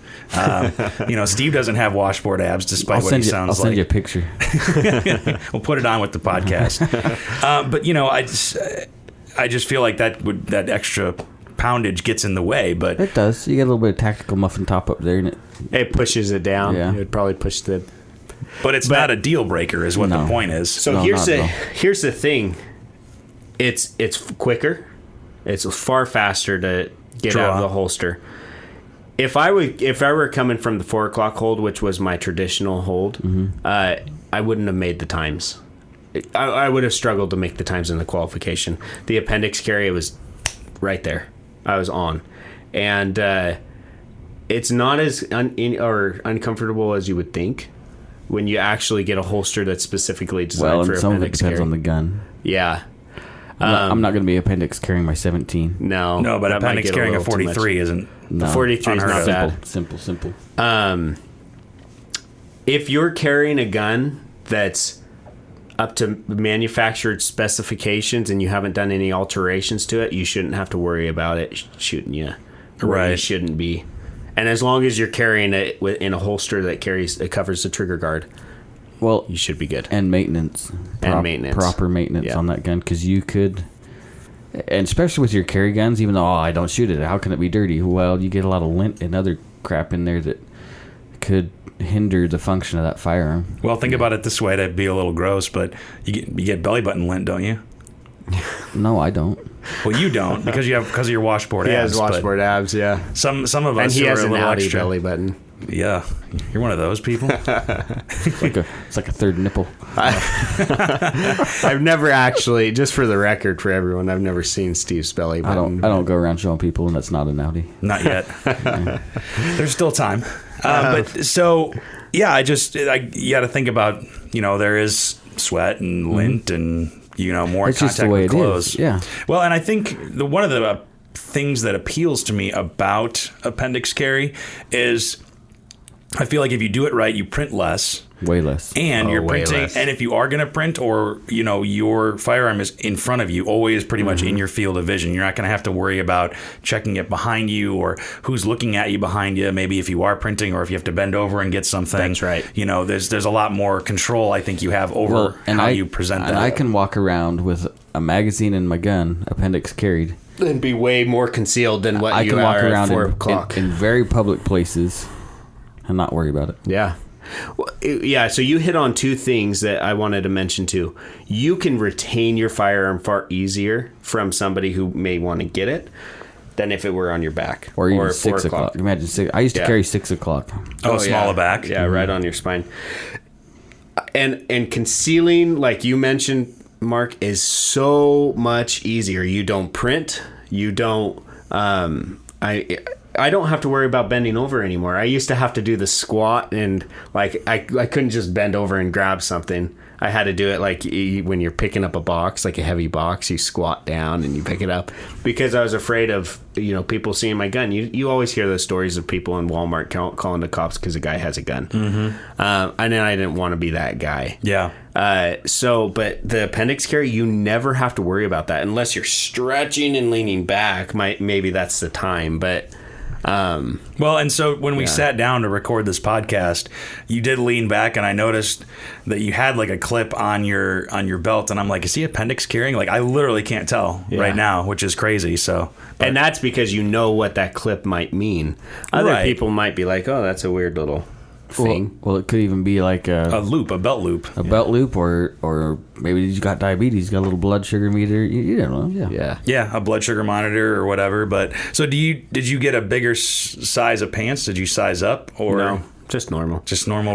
Steve doesn't have washboard abs, despite what he sounds like. I'll send you a picture. We'll put it on with the podcast. But, I just feel like that extra poundage gets in the way. But it does. You get a little bit of tactical muffin top up there, and it pushes it down. Yeah. It would probably push the... But it's not a deal breaker, is what the point is. So here's the thing. It's quicker. It's far faster to get out of the holster. If I were coming from the 4 o'clock hold, which was my traditional hold, I wouldn't have made the times. I would have struggled to make the times in the qualification. The appendix carry was right there. I was on. And it's not as uncomfortable as you would think when you actually get a holster that's specifically designed for some of it appendix depends carry. on the gun. Yeah. I'm not going to be appendix carrying my 17. No, but that might appendix get carrying a little too much. 43 isn't. No. The 43 is not bad. Simple. If you're carrying a gun that's up to manufactured specifications and you haven't done any alterations to it, you shouldn't have to worry about it shooting you. Right. You shouldn't be. And as long as you're carrying it in a holster that covers the trigger guard, well, you should be good. And maintenance. Proper maintenance on that gun, because you could, and especially with your carry guns, even though I don't shoot it, how can it be dirty? Well, you get a lot of lint and other crap in there that could hinder the function of that firearm. Well, think about it this way, to be a little gross, but you get belly button lint, don't you? No, I don't. Well, you don't, because of your washboard abs. He has washboard abs, yeah. Some of us, and he has are a an little Audi extra. belly button. Yeah, you're one of those people. It's like a third nipple. I've never actually, just for the record for everyone, I've never seen Steve's belly button. I don't go around showing people, and that's not an Audi. Not yet. There's still time. But so, yeah, you got to think about, there is sweat and lint and, more it's contact just the way with clothes. It is. Yeah. Well, and I think one of the things that appeals to me about appendix carry is I feel like if you do it right, you print less. Way less. And you're printing. Less. And if you are going to print, or, your firearm is in front of you, always pretty much in your field of vision. You're not going to have to worry about checking it behind you or who's looking at you behind you. Maybe if you are printing, or if you have to bend over and get something. That's right. There's a lot more control, I think, you have over how you present that. And I can walk around with a magazine in my gun, appendix carried. And be way more concealed than what you are at 4 o'clock. In very public places and not worry about it. Yeah. Well, yeah, so you hit on two things that I wanted to mention too. You can retain your firearm far easier from somebody who may want to get it than if it were on your back. Or even 6 o'clock. Imagine 6. I used to carry 6 o'clock. Smaller back. Yeah, right on your spine. And concealing, like you mentioned, Mark, is so much easier. You don't print. You don't... I don't have to worry about bending over anymore. I used to have to do the squat, and like I couldn't just bend over and grab something. I had to do it like when you're picking up a box, like a heavy box, you squat down and you pick it up, because I was afraid of people seeing my gun. You always hear those stories of people in Walmart calling the cops because a guy has a gun. And then I didn't want to be that guy. Yeah. But the appendix carry, you never have to worry about that unless you're stretching and leaning back. Maybe that's the time, but. Well, and so when we sat down to record this podcast, you did lean back, and I noticed that you had like a clip on your belt, and I'm like, is he appendix carrying? Like, I literally can't tell right now, which is crazy. So, and that's because you know what that clip might mean. Other people might be like, oh, that's a weird little thing. Well, it could even be like a belt loop, belt loop, or maybe you got diabetes, got a little blood sugar meter. You don't know, yeah, a blood sugar monitor or whatever. But so, did you get a bigger size of pants? Did you size up, or no? Just normal.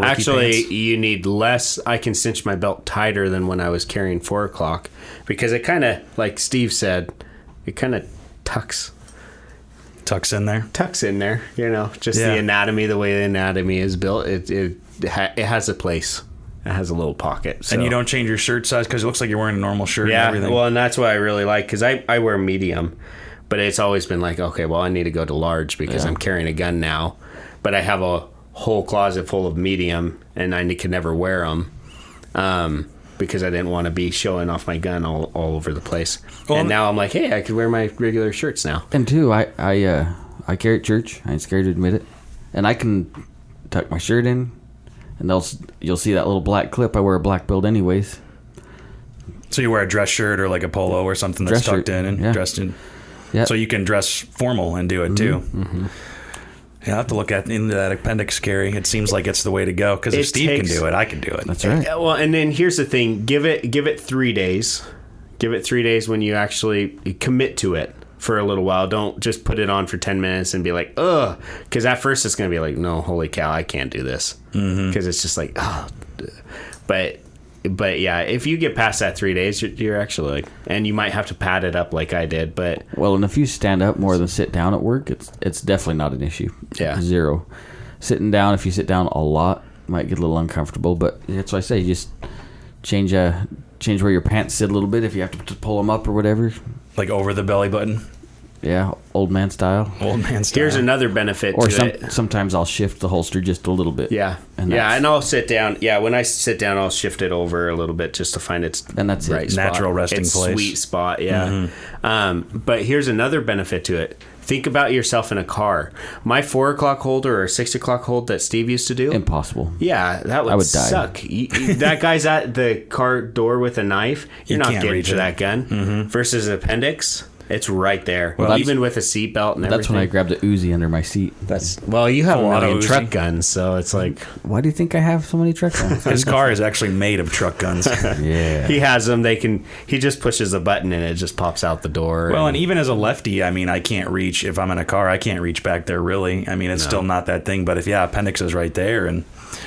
Actually, pants? You need less. I can cinch my belt tighter than when I was carrying 4 o'clock, because it kind of, like Steve said, it kind of tucks in there, just the anatomy, the way the anatomy is built. It has a place. It has a little pocket. So. And you don't change your shirt size because it looks like you're wearing a normal shirt. Yeah, and everything. Well, and that's what I really like, because I wear medium, but it's always been like, okay, well, I need to go to large because I'm carrying a gun now, but I have a whole closet full of medium, and I can never wear them. Because I didn't want to be showing off my gun all over the place. Well, and now I'm like, hey, I could wear my regular shirts now. And too, I carry at church. I ain't scared to admit it. And I can tuck my shirt in, and you'll see that little black clip. I wear a black belt anyways. So you wear a dress shirt or like a polo or something that's tucked in and dressed in. Yeah. So you can dress formal and do it too. Mm-hmm. Yeah, I'll have to look into that appendix carry. It seems like it's the way to go, because if Steve can do it, I can do it. That's right. Well, and then here's the thing. Give it 3 days. Give it 3 days when you actually commit to it for a little while. Don't just put it on for 10 minutes and be like, ugh. Because at first it's going to be like, no, holy cow, I can't do this. Because it's just like, oh. But but yeah, if you get past that 3 days, you're actually like, and you might have to pad it up like I did, but well, and if you stand up more than sit down at work, it's definitely not an issue. Yeah. 0. Sitting down, if you sit down a lot, might get a little uncomfortable, but that's what I say. You just change where your pants sit a little bit if you have to pull them up or whatever. Like over the belly button. Yeah, old man style. Old man style. here's another benefit Or to it. sometimes I'll shift the holster just a little bit. Yeah. And And I'll sit down. Yeah, when I sit down, I'll shift it over a little bit just to find its And that's it. right spot. Natural resting its place. sweet spot, yeah. But here's another benefit to it. Think about yourself in a car. My 4 o'clock holder or 6 o'clock hold that Steve used to do. Impossible. Yeah, that would I would die. suck. That guy's at the car door with a knife. You're You not can't getting reach to it. that gun. Versus appendix, it's right there. Well, even with a seatbelt and everything. That's when I grabbed the Uzi under my seat. Well, you have a lot of million Uzi. truck guns, so it's like Why do you think I have so many truck guns? His car is actually made of truck guns. Yeah. he has them. He just pushes a button and it just pops out the door. Well, and even as a lefty, I mean, I can't reach, if I'm in a car, I can't reach back there really. I mean, it's still not that thing, but if, appendix is right there. And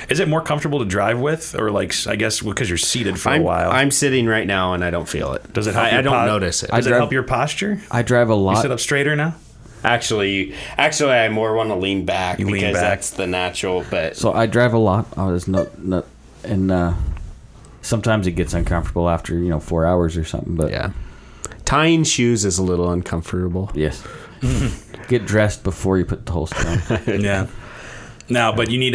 is it more comfortable to drive with? Or like, I guess because you're seated for a while. I'm sitting right now and I don't feel it. Does it help I don't notice it. Does it help your posture? I drive a lot. You sit up straighter now? Actually, I more want to lean back You lean because back. that's the natural. But So I drive a lot. I was and sometimes it gets uncomfortable after 4 hours or something. But yeah, tying shoes is a little uncomfortable. yes, get dressed before you put the holster on. Yeah. Now, but you need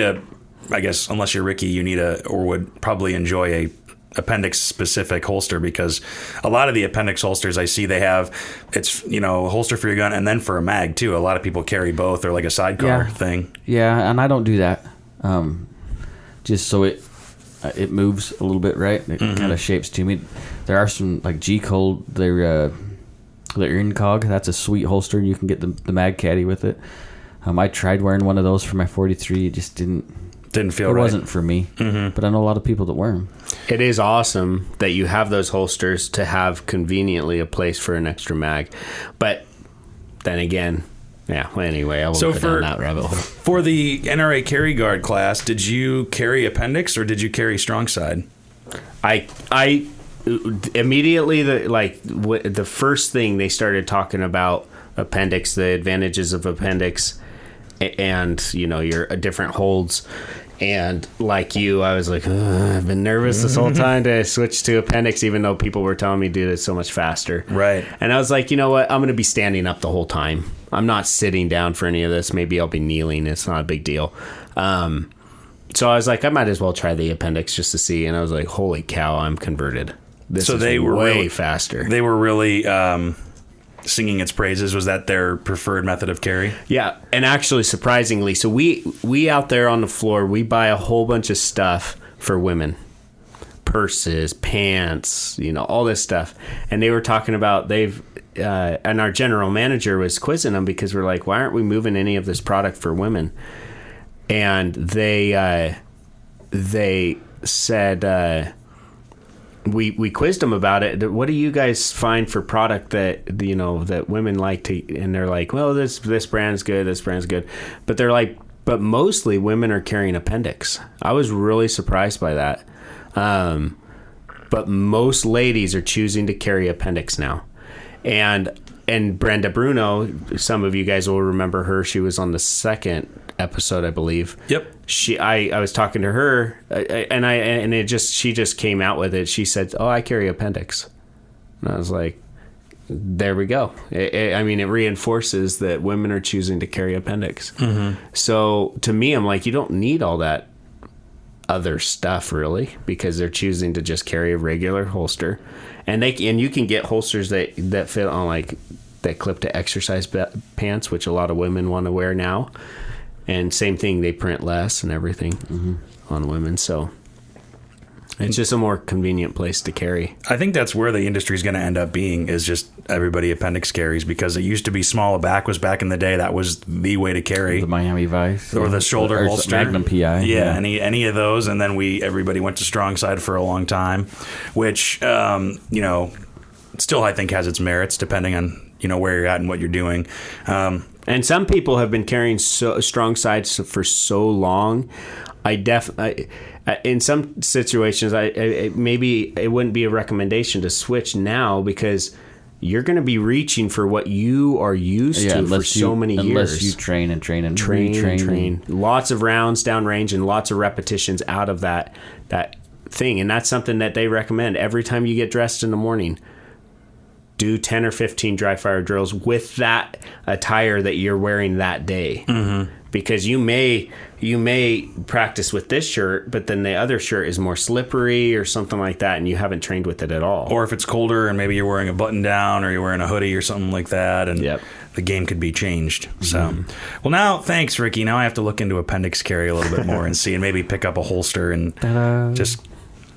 I guess, unless you're Ricky, you need or would probably enjoy a appendix specific holster, because a lot of the appendix holsters I see, they have it's a holster for your gun and then for a mag too. A lot of people carry both, or like a sidecar thing. Yeah, and I don't do that. Just so it moves a little bit, right? It kind of shapes to me. There are some like G-Cold. They're Incog. That's a sweet holster. You can get the mag caddy with it. I tried wearing one of those for my 43. It just didn't feel right. It wasn't for me. But I know a lot of people that wear them. It is awesome that you have those holsters to have conveniently a place for an extra mag. But then again, anyway, I won't go down that rabbit hole. For the NRA carry guard class, did you carry appendix or did you carry strong side? I immediately, the first thing they started talking about appendix, the advantages of appendix, and your different holds. And like you, I was like, I've been nervous this whole time to switch to appendix, even though people were telling me to do it so much faster. Right. And I was like, you know what? I'm going to be standing up the whole time. I'm not sitting down for any of this. Maybe I'll be kneeling. It's not a big deal. So I was like, I might as well try the appendix just to see. And I was like, holy cow, I'm converted. This is way really faster. They were really singing its praises. Was that their preferred method of carry? Yeah, and actually, surprisingly, so we out there on the floor, we buy a whole bunch of stuff for women. Purses, pants, all this stuff. And they were talking about and our general manager was quizzing them because we're like, why aren't we moving any of this product for women? And they said, we quizzed them about it. What do you guys find for product that that women like to? And they're like, well, this brand's good, this brand's good, but they're like, but mostly women are carrying appendix. I was really surprised by that. But most ladies are choosing to carry appendix now, and Brenda Bruno, some of you guys will remember her. She was on the second episode, I believe. Yep. I was talking to her, she just came out with it. She said, "Oh, I carry appendix," and I was like, "There we go." It reinforces that women are choosing to carry appendix. So to me, I'm like, you don't need all that other stuff really, because they're choosing to just carry a regular holster, and you can get holsters that fit on that clip to exercise pants, which a lot of women want to wear now. And same thing, they print less and everything on women. So it's just a more convenient place to carry. I think that's where the industry is going to end up being, is just everybody appendix carries, because it used to be small. A back was back in the day. That was the way to carry. The Miami Vice. Or the shoulder holster. Magnum PI. Yeah, any of those. And then everybody went to strong side for a long time, which, still I think has its merits depending on, where you're at and what you're doing. And some people have been carrying strong sides for so long. in some situations, maybe it wouldn't be a recommendation to switch now because you're going to be reaching for what you are used to for so many years. Unless you train and train. Lots of rounds downrange and lots of repetitions out of that thing. And that's something that they recommend. Every time you get dressed in the morning, do 10 or 15 dry fire drills with that attire that you're wearing that day. Mm-hmm. Because you may practice with this shirt, but then the other shirt is more slippery or something like that, and you haven't trained with it at all. Or if it's colder and maybe you're wearing a button down or you're wearing a hoodie or something like that, and the game could be changed. So, well, now, thanks, Ricky. Now I have to look into appendix carry a little bit more and see, and maybe pick up a holster and just...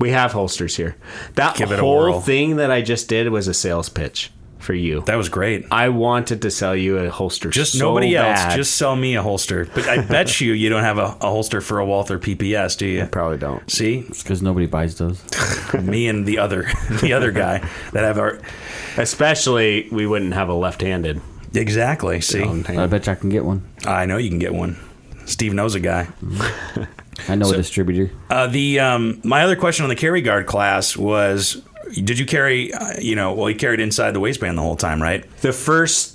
We have holsters here. That whole thing that I just did was a sales pitch for you. That was great. I wanted to sell you a holster. Just so nobody bad. else. Just sell me a holster. But I bet you don't have a holster for a Walther PPS, do you? I probably don't. See? It's because nobody buys those. Me and the other guy that have our... Especially, we wouldn't have a left-handed. Exactly. See? I bet you I can get one. I know you can get one. Steve knows a guy. I know a distributor. My other question on the carry guard class was... Did you carry, you carried inside the waistband the whole time, right? The first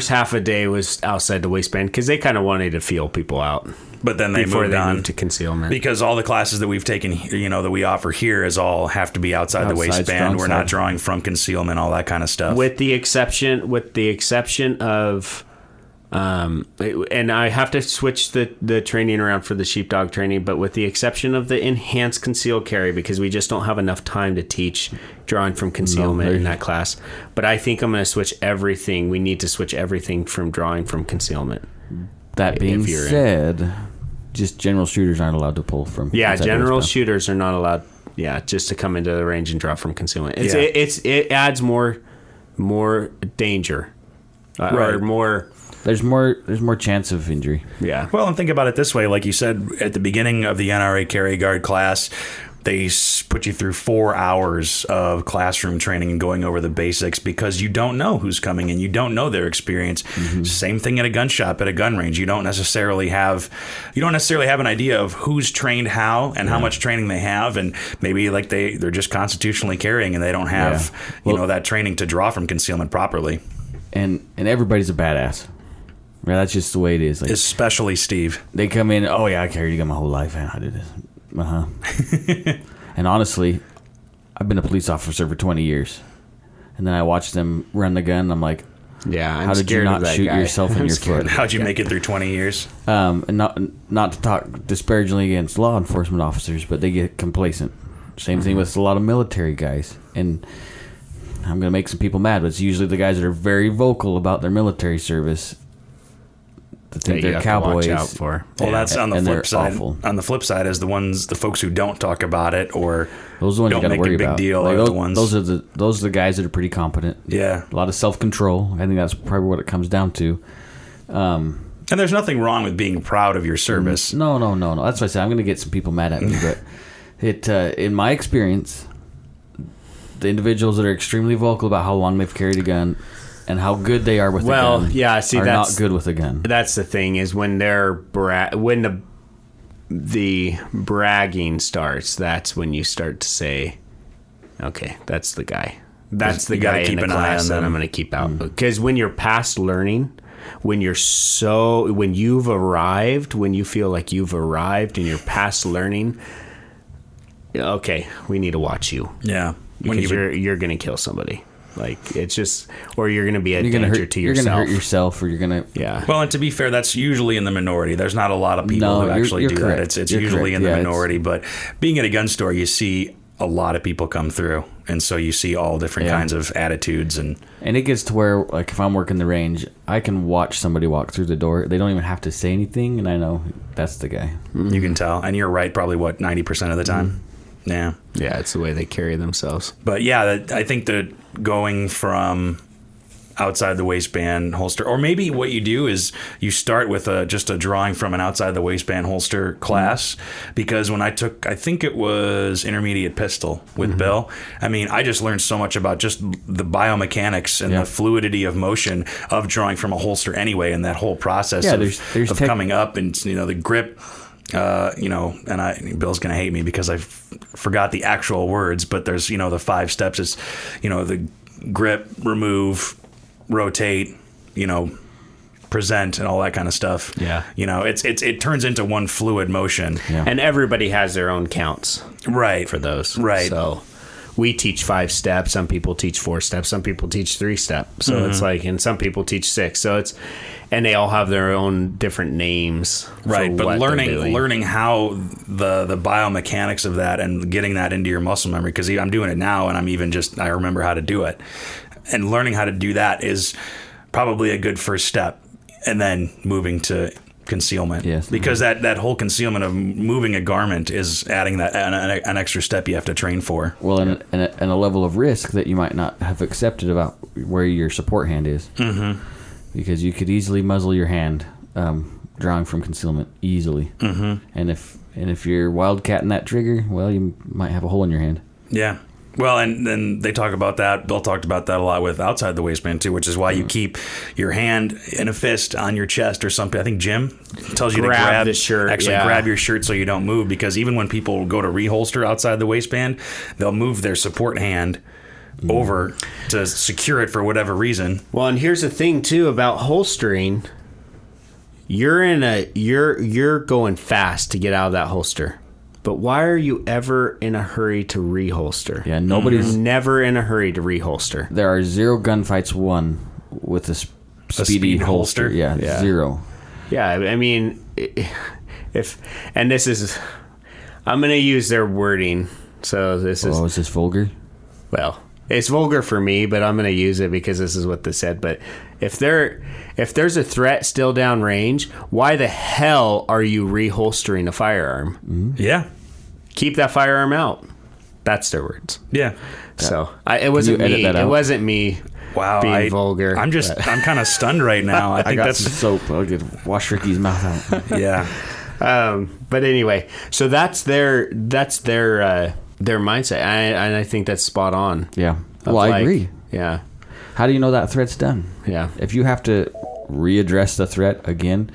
half a day was outside the waistband because they kind of wanted to feel people out. But then they moved to concealment. Because all the classes that we've taken, that we offer here is all have to be outside the waistband. We're not drawing from concealment, all that kind of stuff. With the exception of... and I have to switch the training around for the sheepdog training, but with the exception of the enhanced concealed carry, because we just don't have enough time to teach drawing from concealment in that class. But I think I'm going to switch everything. We need to switch everything from drawing from concealment. That being said, just general shooters aren't allowed to pull from. Yeah, general shooters are not allowed. Yeah, just to come into the range and draw from concealment. It adds more danger, or more. There's more chance of injury. Yeah. Well, and think about it this way. Like you said, at the beginning of the NRA carry guard class, they put you through 4 hours of classroom training and going over the basics because you don't know who's coming in. You don't know their experience. Mm-hmm. Same thing at a gun shop, at a gun range. You don't necessarily have an idea of who's trained how and how much training they have, and maybe like they're just constitutionally carrying and they don't have that training to draw from concealment properly. And everybody's a badass. Yeah, that's just the way it is. Like, especially Steve. They come in, oh yeah, I carried a gun my whole life. I did this. And honestly, I've been a police officer for 20 years. And then I watched them run the gun, and I'm like, how did you not shoot yourself in your foot? How'd you make it through 20 years? And not to talk disparagingly against law enforcement officers, but they get complacent. Same thing with a lot of military guys. And I'm going to make some people mad, but it's usually the guys that are very vocal about their military service that think they're cowboys. Watch out for. Well, that's on the flip side. Awful. On the flip side is the folks who don't talk about it or those are the ones don't you make worry a big about. deal. Like are the ones. Those are the guys that are pretty competent. Yeah, a lot of self-control. I think that's probably what it comes down to. And there's nothing wrong with being proud of your service. No. That's why I said I'm going to get some people mad at me, but in my experience, the individuals that are extremely vocal about how long they've carried a gun and how good they are with a gun are not good with a gun. That's the thing is when they're when the bragging starts, that's when you start to say, okay, that's the guy. That's the guy in the class that I'm going to keep out. Because when you're past learning, when you feel like you've arrived and you're past learning, okay, we need to watch you. Yeah. Because you're going to kill somebody. Like, it's just, or you're going to be a danger to yourself. You're going to hurt yourself, or you're going to... Yeah. Well, and to be fair, that's usually in the minority. There's not a lot of people who actually do that. It's usually in the minority. But being at a gun store, you see a lot of people come through. And so you see all different kinds of attitudes. And it gets to where, like, if I'm working the range, I can watch somebody walk through the door. They don't even have to say anything, and I know that's the guy. You can tell. And you're right, probably, 90% of the time? Yeah. Yeah, it's the way they carry themselves. But yeah, I think that going from outside the waistband holster, or maybe what you do is you start with just a drawing from an outside the waistband holster class, because when I took, I think it was intermediate pistol with Bill, I mean, I just learned so much about just the biomechanics and the fluidity of motion of drawing from a holster anyway, and that whole process of coming up and, the grip and Bill's going to hate me because I forgot the actual words, but there's, the 5 steps is, the grip, remove, rotate, present and all that kind of stuff. Yeah. It turns into one fluid motion. Yeah. And everybody has their own counts. Right. For those. Right. So we teach 5 steps. Some people teach 4 steps. Some people teach 3 steps. So it's like, and some people teach 6. So and they all have their own different names. Right. But learning how the biomechanics of that and getting that into your muscle memory, because I'm doing it now and I remember how to do it. And learning how to do that is probably a good first step. And then moving to concealment. Yes. Because that whole concealment of moving a garment is adding that an extra step you have to train for. Well, and a level of risk that you might not have accepted about where your support hand is. Mm-hmm. Because you could easily muzzle your hand drawing from concealment easily. Mm-hmm. And if you're wildcatting that trigger, well, you might have a hole in your hand. Yeah. Well, and then they talk about that. Bill talked about that a lot with outside the waistband too, which is why you keep your hand in a fist on your chest or something. I think Jim tells you to grab the shirt. Actually, grab your shirt so you don't move, because even when people go to reholster outside the waistband, they'll move their support hand over to secure it for whatever reason. Well, and here's the thing too about holstering. You're going fast to get out of that holster. But why are you ever in a hurry to reholster? Yeah, nobody's never in a hurry to reholster. There are 0 gunfights won with a speedy holster. Yeah, 0. Yeah, I mean, I'm going to use their wording. So this is. Oh, is this vulgar? Well, it's vulgar for me, but I'm going to use it because this is what they said. But if there's a threat still downrange, why the hell are you reholstering a firearm? Mm-hmm. Yeah. Keep that firearm out. That's their words. Yeah. So it wasn't me. It wasn't me. Wow, being vulgar. I'm kind of stunned right now. I think got that's some soap. I'll get wash Ricky's mouth out. Yeah. But anyway, so that's their mindset, and I think that's spot on. Yeah. Well, I agree. Yeah. How do you know that threat's done? Yeah. If you have to readdress the threat again,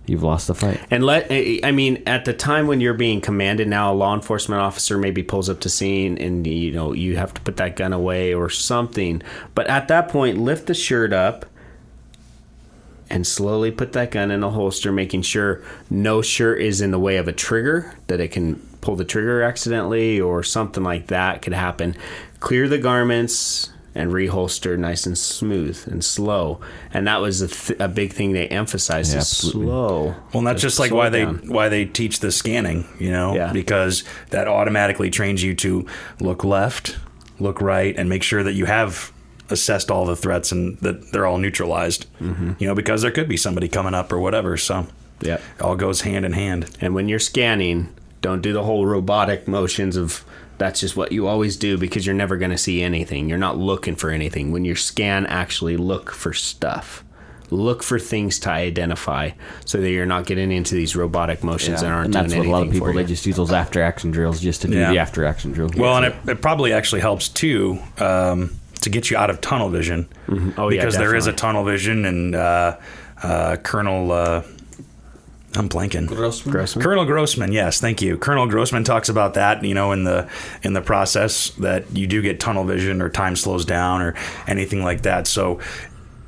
you've lost the fight. And at the time when you're being commanded, now a law enforcement officer maybe pulls up to scene and you have to put that gun away or something. But at that point, lift the shirt up and slowly put that gun in a holster, making sure no shirt is in the way of a trigger, that it can pull the trigger accidentally or something like that could happen. Clear the garments and reholster nice and smooth and slow. And that was a big thing they emphasized, is slow. Well, and that's just like why they teach the scanning, because that automatically trains you to look left, look right, and make sure that you have assessed all the threats and that they're all neutralized, because there could be somebody coming up or whatever. So it all goes hand in hand. And when you're scanning, don't do the whole robotic motions of that's just what you always do, because you're never going to see anything. You're not looking for anything. When you scan, actually look for stuff. Look for things to identify so that you're not getting into these robotic motions that aren't doing anything for you. And that's what a lot of people, they just use those after-action drills just to do the after-action drill. Well, and it probably actually helps, too, to get you out of tunnel vision. Mm-hmm. Oh, because there is a tunnel vision, and Colonel... I'm blanking. Grossman? Colonel Grossman, yes, thank you. Colonel Grossman talks about that, in the process, that you do get tunnel vision or time slows down or anything like that. So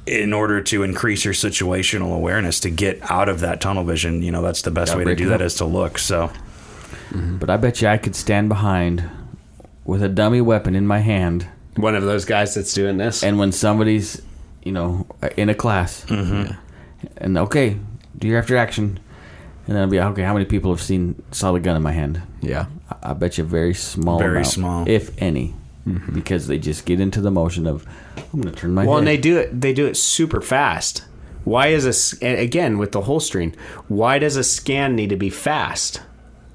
in order to increase your situational awareness to get out of that tunnel vision, that's the best way to do that is to look. So, But I bet you I could stand behind with a dummy weapon in my hand. One of those guys that's doing this. And when somebody's, in a class, and okay, do your after action. And then I'll be okay. How many people saw the gun in my hand? Yeah, I bet you very small, if any, because they just get into the motion of I'm going to turn my head. Well, and they do it super fast. Why is again with the holstering? Why does a scan need to be fast?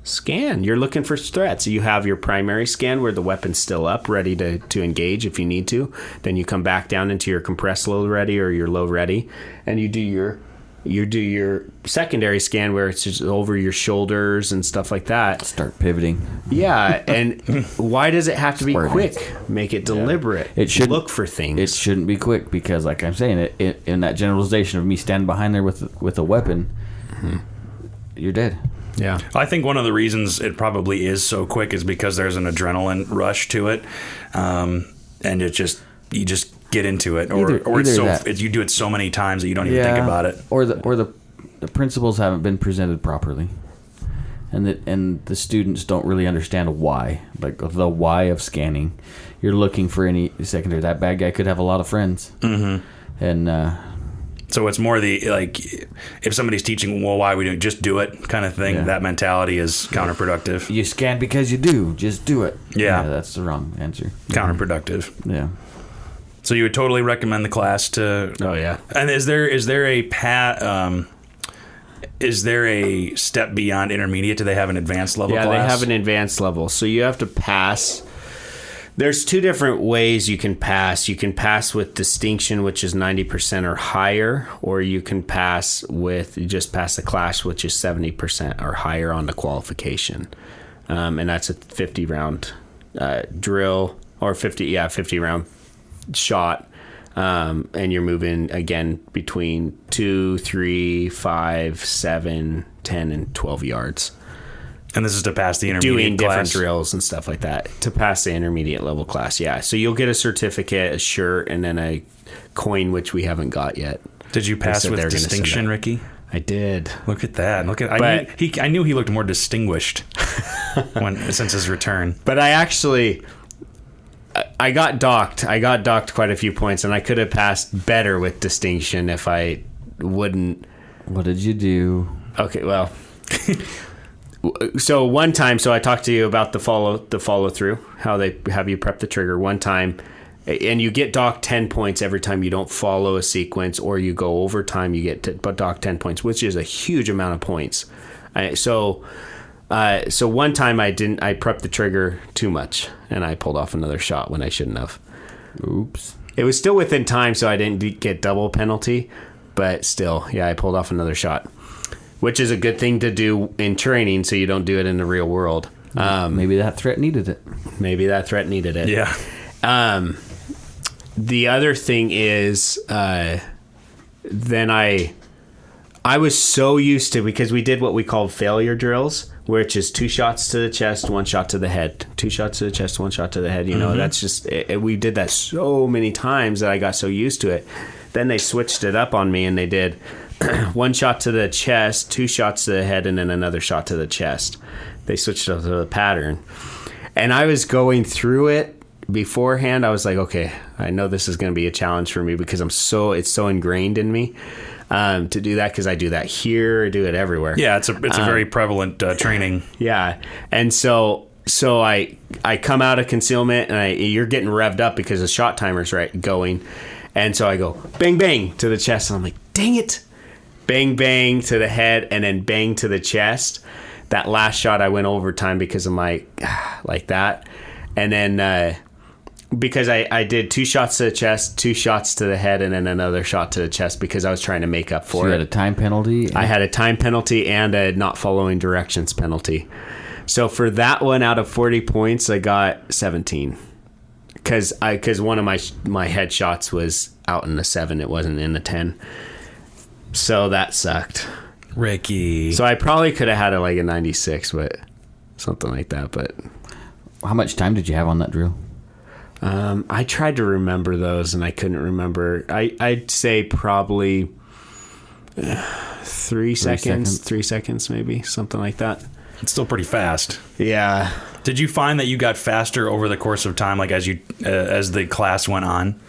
Scan. You're looking for threats. You have your primary scan where the weapon's still up, ready to engage if you need to. Then you come back down into your compressed load ready or your low ready, and you do your secondary scan where it's just over your shoulders and stuff like that. Start pivoting. Yeah, and why does it have to be quick? Make it deliberate. It should look for things. It shouldn't be quick because, like I'm saying, in that generalization of me standing behind there with a weapon, you're dead. Yeah. I think one of the reasons it probably is so quick is because there's an adrenaline rush to it, and you just get into it, or you do it so many times that you don't even think about it, or the principles haven't been presented properly, and the students don't really understand why, like the why of scanning. You're looking for any secondary. That bad guy could have a lot of friends, and. So it's more if somebody's teaching, well, why we do it, just do it kind of thing. Yeah. That mentality is counterproductive. You scan because you do. Just do it. Yeah. That's the wrong answer. Counterproductive. Yeah. So you would totally recommend the class to? Oh yeah. And is there a step beyond intermediate? Do they have an advanced level class? Yeah, they have an advanced level. So you have to pass. There's two different ways you can pass. You can pass with distinction, which is 90% or higher, or you can pass you just pass the class, which is 70% or higher on the qualification. And that's a 50-round drill, or 50-round shot. And you're moving, again, between 2, 3, 5, 7, 10, and 12 yards. And this is to pass the intermediate doing different class. Drills and stuff like that to pass the intermediate level class. Yeah. So you'll get a certificate, a shirt, and then a coin, which we haven't got yet. Did you pass with distinction, Ricky? I did. Look at that. I knew he looked more distinguished since his return. But I got docked. I got docked quite a few points, and I could have passed better with distinction if I wouldn't. What did you do? Okay, well. So one time, I talked to you about the follow through, how they have you prep the trigger one time, and you get docked 10 points every time you don't follow a sequence, or you go over time, you get docked 10 points, which is a huge amount of points. So one time I prepped the trigger too much, and I pulled off another shot when I shouldn't have. Oops. It was still within time, so I didn't get double penalty, but still, yeah, I pulled off another shot. Which is a good thing to do in training, so you don't do it in the real world. Maybe that threat needed it. Yeah. The other thing is, then I was so used to, because we did what we called failure drills, which is 2 shots to the chest, 1 shot to the head. 2 shots to the chest, 1 shot to the head. You know, that's just, we did that so many times that I got so used to it. Then they switched it up on me, and they did 1 shot to the chest, 2 shots to the head, and then another shot to the chest. They switched up to the pattern. And I was going through it beforehand. I was like, okay, I know this is going to be a challenge for me because it's so ingrained in me to do that, because I do that here, I do it everywhere. Yeah, it's a very prevalent training. Yeah. And so I come out of concealment, and you're getting revved up because the shot timer's going. And so I go bang, bang to the chest, and I'm like, dang it. Bang, bang to the head, and then bang to the chest. That last shot, I went overtime because of my, like that. And then, because I did 2 shots to the chest, 2 shots to the head, and then another shot to the chest because I was trying to make up for it. You had a time penalty? I had a time penalty and a not following directions penalty. So for that one, out of 40 points, I got 17. Because one of my head shots was out in the 7. It wasn't in the 10. So that sucked. Ricky. So I probably could have had a 96, but something like that. But how much time did you have on that drill? I tried to remember those, and I couldn't remember. I'd say probably 3 seconds. 3 seconds, maybe, something like that. It's still pretty fast. Yeah. Did you find that you got faster over the course of time, like as the class went on?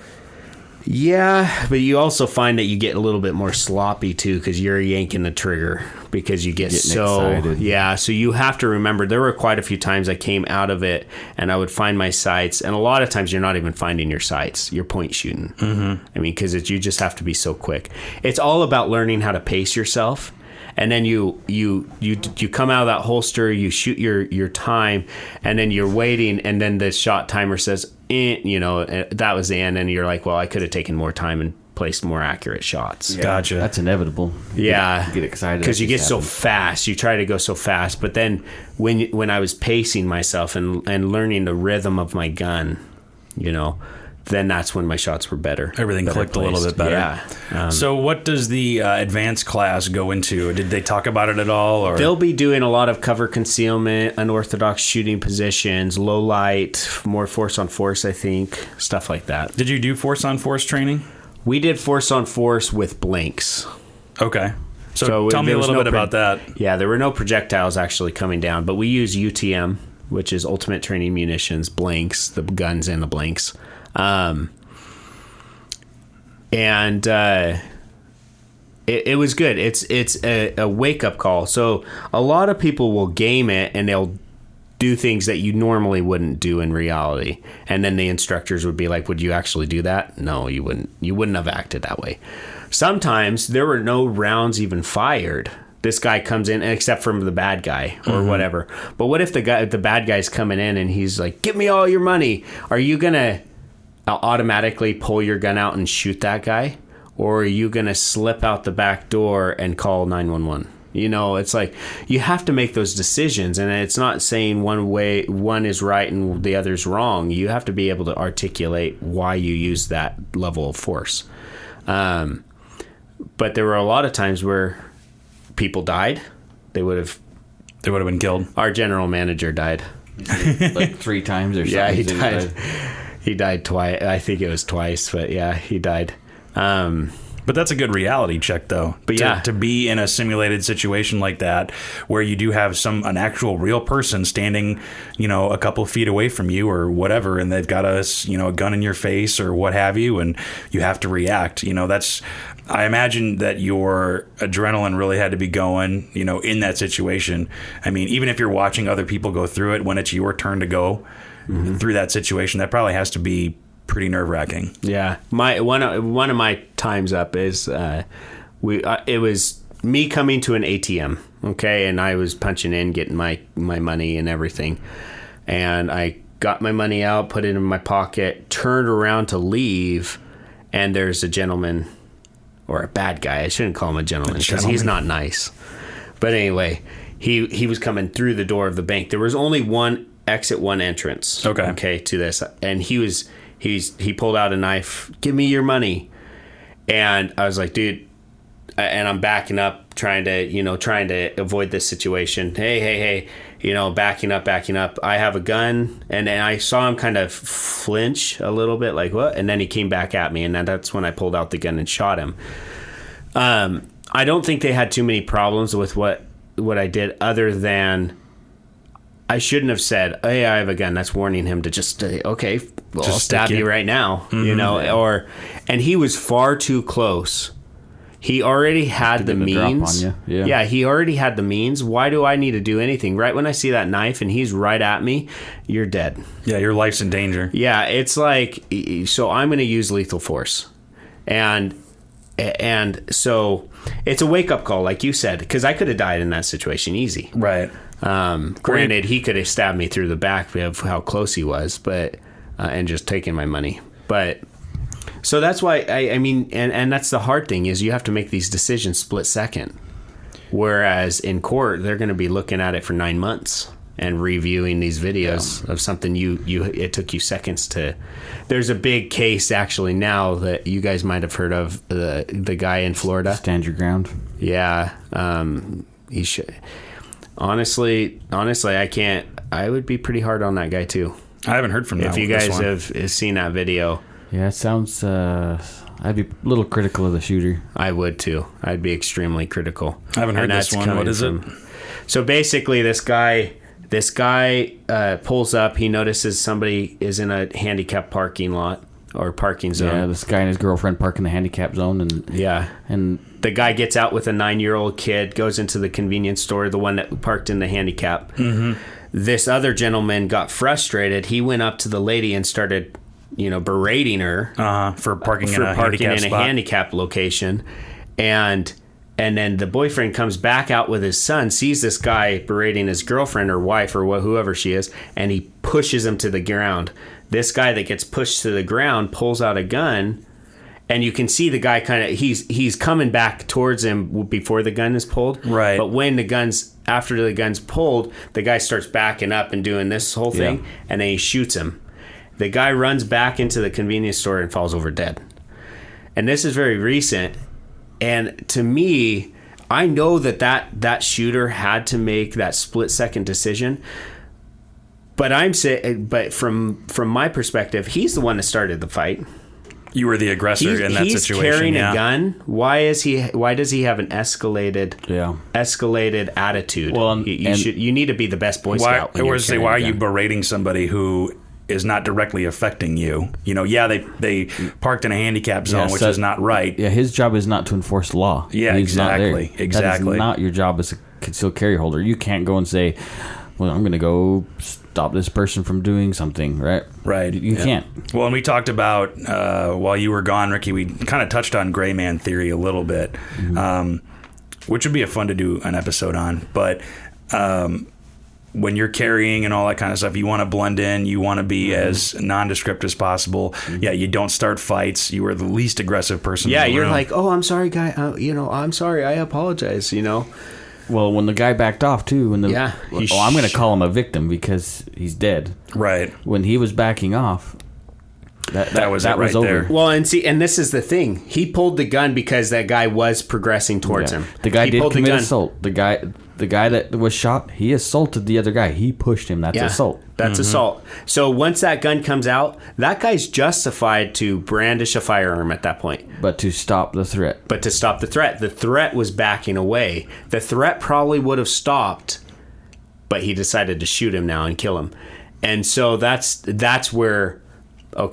Yeah, but you also find that you get a little bit more sloppy too, because you're yanking the trigger because you get so excited. Yeah. So you have to remember, there were quite a few times I came out of it and I would find my sights, and a lot of times you're not even finding your sights. You're point shooting. Mm-hmm. I mean, because you just have to be so quick. It's all about learning how to pace yourself. And then you come out of that holster, you shoot your time, and then you're waiting, and then the shot timer says, that was the end, and you're like, well, I could have taken more time and placed more accurate shots. Yeah, gotcha. That's inevitable. You get excited because you get so fast. You try to go so fast, but then when I was pacing myself and learning the rhythm of my gun, then that's when my shots were better. Everything clicked a little bit better. Yeah. So what does the advanced class go into? Did they talk about it at all? Or they'll be doing a lot of cover concealment, unorthodox shooting positions, low light, more force on force, I think, stuff like that. Did you do force on force training? We did force on force with blanks. Okay. So tell me a little bit about that. Yeah, there were no projectiles actually coming down, but we use UTM, which is Ultimate Training Munitions, blanks, the guns and the blanks. It was good. It's a wake-up call. So a lot of people will game it and they'll do things that you normally wouldn't do in reality. And then the instructors would be like, would you actually do that? No, you wouldn't. You wouldn't have acted that way. Sometimes there were no rounds even fired. This guy comes in, except from the bad guy or whatever. But what if the bad guy's coming in and he's like, give me all your money? Are you going to automatically pull your gun out and shoot that guy? Or are you going to slip out the back door and call 911? You know, it's like you have to make those decisions, and it's not saying one is right and the other's wrong. You have to be able to articulate why you use that level of force. But there were a lot of times where people died. They would have been killed. Our general manager died. Like 3 times or something. Yeah, he died. He died twice. I think it was twice, but yeah, he died. But that's a good reality check, though. But to be in a simulated situation like that, where you do have an actual real person standing, a couple feet away from you or whatever, and they've got a gun in your face or what have you, and you have to react. I imagine that your adrenaline really had to be going, in that situation. I mean, even if you're watching other people go through it, when it's your turn to go through that situation, that probably has to be pretty nerve-wracking. Yeah, one of my times up is it was me coming to an ATM, okay, and I was punching in, getting my money and everything, and I got my money out, put it in my pocket, turned around to leave, and there's a gentleman, or a bad guy. I shouldn't call him a gentleman because he's not nice. But anyway, he was coming through the door of the bank. There was only one exit, one entrance. Okay, to this, and he pulled out a knife. Give me your money. And I was like, dude, and I'm backing up, trying to avoid this situation. Hey, backing up. I have a gun. And then I saw him kind of flinch a little bit, like, what? And then he came back at me, and that's when I pulled out the gun and shot him. I don't think they had too many problems with what I did, other than I shouldn't have said, hey, I have a gun. That's warning him to just say, okay, well, I'll stab you right now, and he was far too close. He already had the means. Yeah, he already had the means. Why do I need to do anything? Right when I see that knife and he's right at me, you're dead. Yeah, your life's in danger. Yeah, it's like, so I'm going to use lethal force. And so it's a wake-up call, like you said, because I could have died in that situation easy. Right. Granted, he could have stabbed me through the back of how close he was, but and just taken my money. But so that's why I mean, and that's the hard thing, is you have to make these decisions split second. Whereas in court, they're going to be looking at it for 9 months and reviewing these videos of something it took you seconds to. There's a big case actually now that you guys might have heard of, the guy in Florida. Stand your ground. Yeah. He should. Honestly, I would be pretty hard on that guy too. I haven't heard from him. If you guys have seen that video. Yeah, it sounds, I'd be a little critical of the shooter. I would too. I'd be extremely critical. I haven't heard this one. What is it? So basically this guy pulls up. He notices somebody is in a handicapped parking lot or parking zone. Yeah, this guy and his girlfriend park in the handicap zone. And the guy gets out with a 9-year-old kid, goes into the convenience store, the one that parked in the handicap. Mm-hmm. This other gentleman got frustrated. He went up to the lady and started, berating her for parking in a handicap location. And then the boyfriend comes back out with his son, sees this guy berating his girlfriend or wife or whoever she is, and he pushes him to the ground. This guy that gets pushed to the ground pulls out a gun, and you can see the guy kind of, he's coming back towards him before the gun is pulled. Right. But after the gun's pulled, the guy starts backing up and doing this whole thing, and then he shoots him. The guy runs back into the convenience store and falls over dead. And this is very recent. And to me, I know that shooter had to make that split-second decision. But from my perspective, he's the one that started the fight. You were the aggressor in that he's situation. He's carrying a gun. Why does he have an escalated attitude? Well, you need to be the best Boy Scout. Why are you berating somebody who is not directly affecting you? They parked in a handicap zone, which is not right. Yeah, his job is not to enforce law. Yeah, He's exactly. That is not your job as a concealed carry holder. You can't go and say, well, I'm going to go stop this person from doing something, right? Right. You can't. Well, and we talked about, while you were gone, Ricky, we kind of touched on gray man theory a little bit, which would be fun to do an episode on. But when you're carrying and all that kind of stuff, you want to blend in. You want to be as nondescript as possible. Yeah, you don't start fights. You are the least aggressive person in the you're room. like, oh, I'm sorry, guy. I'm sorry. I apologize, Well, when the guy backed off too, I'm going to call him a victim because he's dead. Right. When he was backing off, that was over. There. Well, and this is the thing. He pulled the gun because that guy was progressing towards him. The guy did commit assault. The guy that was shot, he assaulted the other guy. He pushed him. That's assault. That's assault. So once that gun comes out, that guy's justified to brandish a firearm at that point. But to stop the threat. The threat was backing away. The threat probably would have stopped, but he decided to shoot him now and kill him. And so that's where,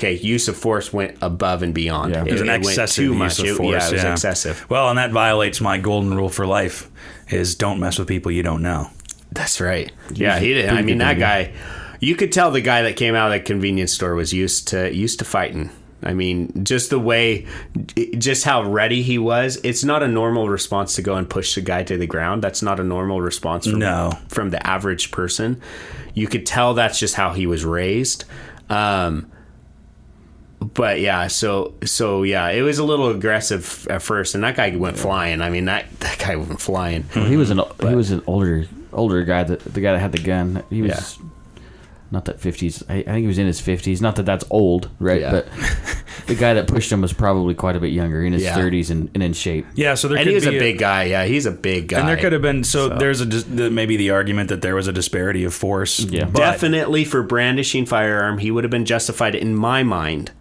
use of force went above and beyond. Yeah. It was an excessive use of force. It was excessive. Well, and that violates my golden rule for life, is don't mess with people you don't know. That's right. Yeah, he did. I mean, that guy, you could tell the guy that came out of the convenience store was used to fighting. I mean, just how ready he was. It's not a normal response to go and push the guy to the ground. That's not a normal response from the average person. You could tell that's just how he was raised. But yeah, so it was a little aggressive at first, and that guy went flying. I mean, that guy went flying. Well, he was an older guy. The guy that had the gun. He was not that 50s. I think he was in his 50s. Not that that's old, right? Yeah. But the guy that pushed him was probably quite a bit younger, in his 30s and in shape. Yeah, so he was a big guy. Yeah, he's a big guy. And there could have been there's maybe the argument that there was a disparity of force. Yeah, definitely for brandishing firearm, he would have been justified in my mind.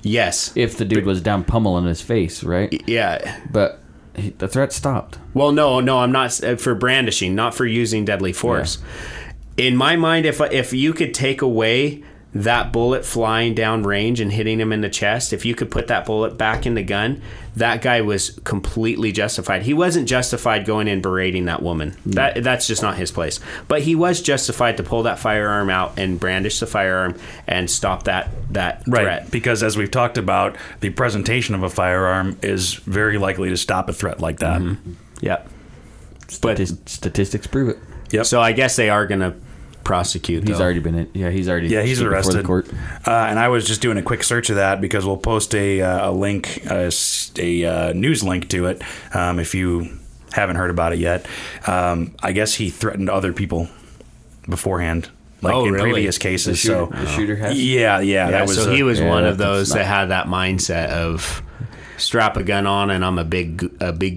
Yes, if the dude was down pummeling his face, right? Yeah, but the threat stopped. Well, no, I'm not for brandishing, not for using deadly force. Yeah. In my mind, if you could take away that bullet flying down range and hitting him in the chest, if you could put that bullet back in the gun, that guy was completely justified. He wasn't justified going in berating that woman. That's just not his place. But he was justified to pull that firearm out and brandish the firearm and stop that threat. Right, because as we've talked about, the presentation of a firearm is very likely to stop a threat like that. Mm-hmm. Yep. Statistics prove it. Yep. So I guess they are going to prosecute. He's already been in. Yeah, he's arrested. The court. And I was just doing a quick search of that because we'll post a link, a news link to it if you haven't heard about it yet. I guess he threatened other people beforehand, in previous cases. The shooter has. Yeah. That was. So he was one of those that had that mindset of strap a gun on and I'm a big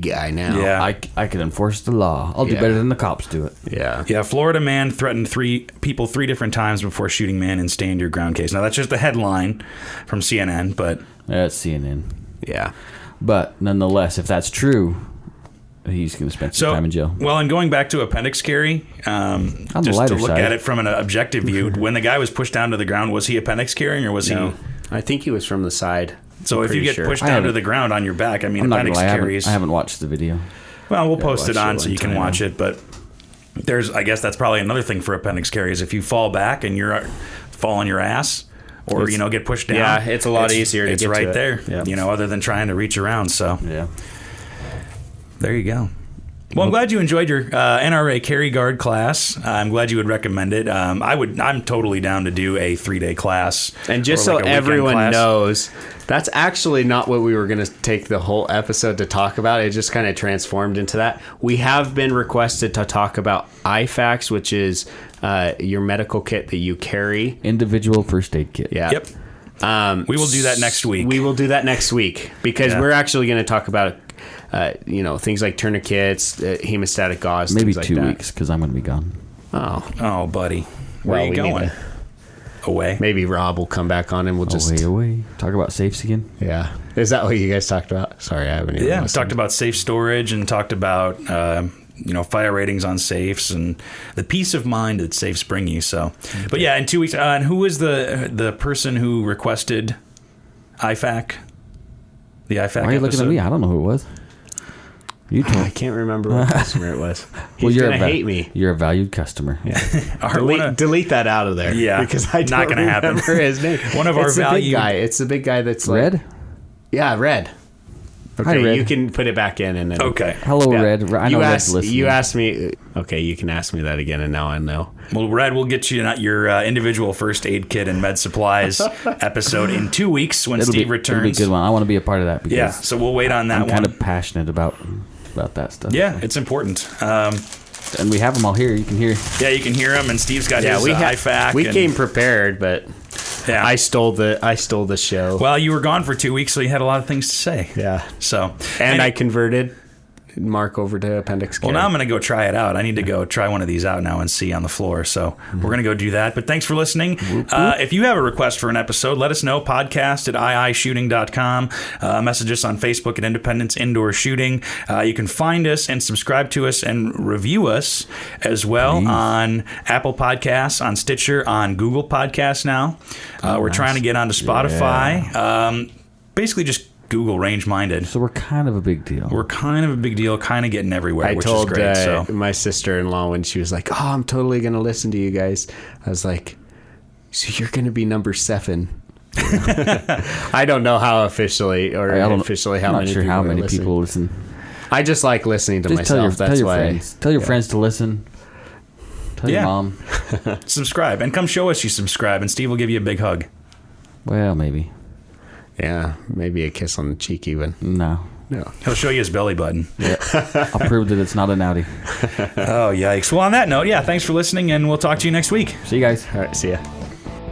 guy now. Yeah. I can enforce the law. I'll do better than the cops do it. Yeah. Florida man threatened 3 people 3 different times before shooting man in stand your ground case. Now that's just a headline from CNN, but that's CNN. Yeah. But nonetheless, if that's true, he's going to spend some time in jail. Well, and going back to appendix carry, just to look at it from an objective view, when the guy was pushed down to the ground, was he appendix carrying or was he? I think he was from the side. So if you get pushed down to the ground on your back, I mean, appendix carries. I haven't watched the video. Well, we'll post it on so you can watch it. But I guess that's probably another thing for appendix carry is if you fall back and you're fall on your ass or get pushed down. Yeah, it's a lot easier to get to it. It's right there. Yep. Other than trying to reach around. So yeah, there you go. Well, I'm glad you enjoyed your NRA carry guard class. I'm glad you would recommend it. I'm totally down to do a 3-day class. And just so everyone knows, that's actually not what we were going to take the whole episode to talk about. It just kind of transformed into that. We have been requested to talk about IFAKs, which is your medical kit that you carry. Individual first aid kit. Yeah. Yep. We will do that next week. We will do that next week because we're actually going to talk about things like tourniquets, hemostatic gauze. Maybe things 2 like weeks because I'm going to be gone. Oh, buddy. Where are you going? Away. Maybe Rob will come back on and we'll just... Away. Talk about safes again? Yeah. Is that what you guys talked about? Sorry, I haven't even listened. Talked about safe storage and talked about, fire ratings on safes and the peace of mind that safes bring you. So, but yeah, in 2 weeks. And who is the person who requested IFAK? The IFAK Why are you looking at me? I don't know who it was. You told I can't remember what customer it was. He's you're going to hate me. You're a valued customer. Yeah. Delete that out of there. Yeah. Because I don't remember his name. One of our valued... big guy. It's the big guy that's Red? like... Yeah, Red. Okay, Hi, Red. you can put it back in and then... Okay. Hello, Red. I know Red's listening. You asked me... Okay, you can ask me that again and now I know. Well, Red, we'll get you your individual first aid kit and med supplies episode in 2 weeks when Steve returns. It'll be a good one. I want to be a part of that. Yeah, so we'll wait on that I'm one. kind of passionate about that stuff. Yeah, it's important. And we have them all here. You can hear. Yeah, you can hear them, and Steve's got his IFAK. We came prepared, but yeah. I stole the show. Well, you were gone for 2 weeks, so you had a lot of things to say. Yeah. So and I converted Mark over to appendix care. Well, now I'm going to go try it out. I need to go try one of these out now and see on the floor. So we're going to go do that. But thanks for listening. If you have a request for an episode, let us know. Podcast at iishooting.com. Message us on Facebook at Independence Indoor Shooting. You can find us and subscribe to us and review us as well on Apple Podcasts, on Stitcher, on Google Podcasts now. We're trying to get onto Spotify. Yeah. Basically just Google Range Minded. So we're kind of a big deal. We're kind of a big deal, kind of getting everywhere, which is great. I told my sister-in-law when she was like, "Oh, I'm totally going to listen to you guys." I was like, "So you're going to be number 7." I don't know how officially how many people listen. I just like listening to myself. That's why. Tell your friends to listen. Tell your mom. Subscribe and come show us you subscribe, and Steve will give you a big hug. Well, maybe. Yeah, maybe a kiss on the cheek even. No. He'll show you his belly button. Yeah. I'll prove that it's not an Audi. Oh, yikes. Well, on that note, thanks for listening, and we'll talk to you next week. See you guys. All right, see ya.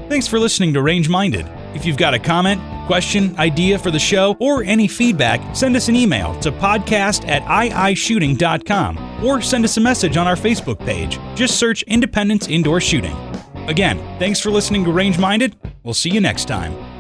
Thanks for listening to Range Minded. If you've got a comment, question, idea for the show, or any feedback, send us an email to podcast@iishooting.com or send us a message on our Facebook page. Just search Independence Indoor Shooting. Again, thanks for listening to Range Minded. We'll see you next time.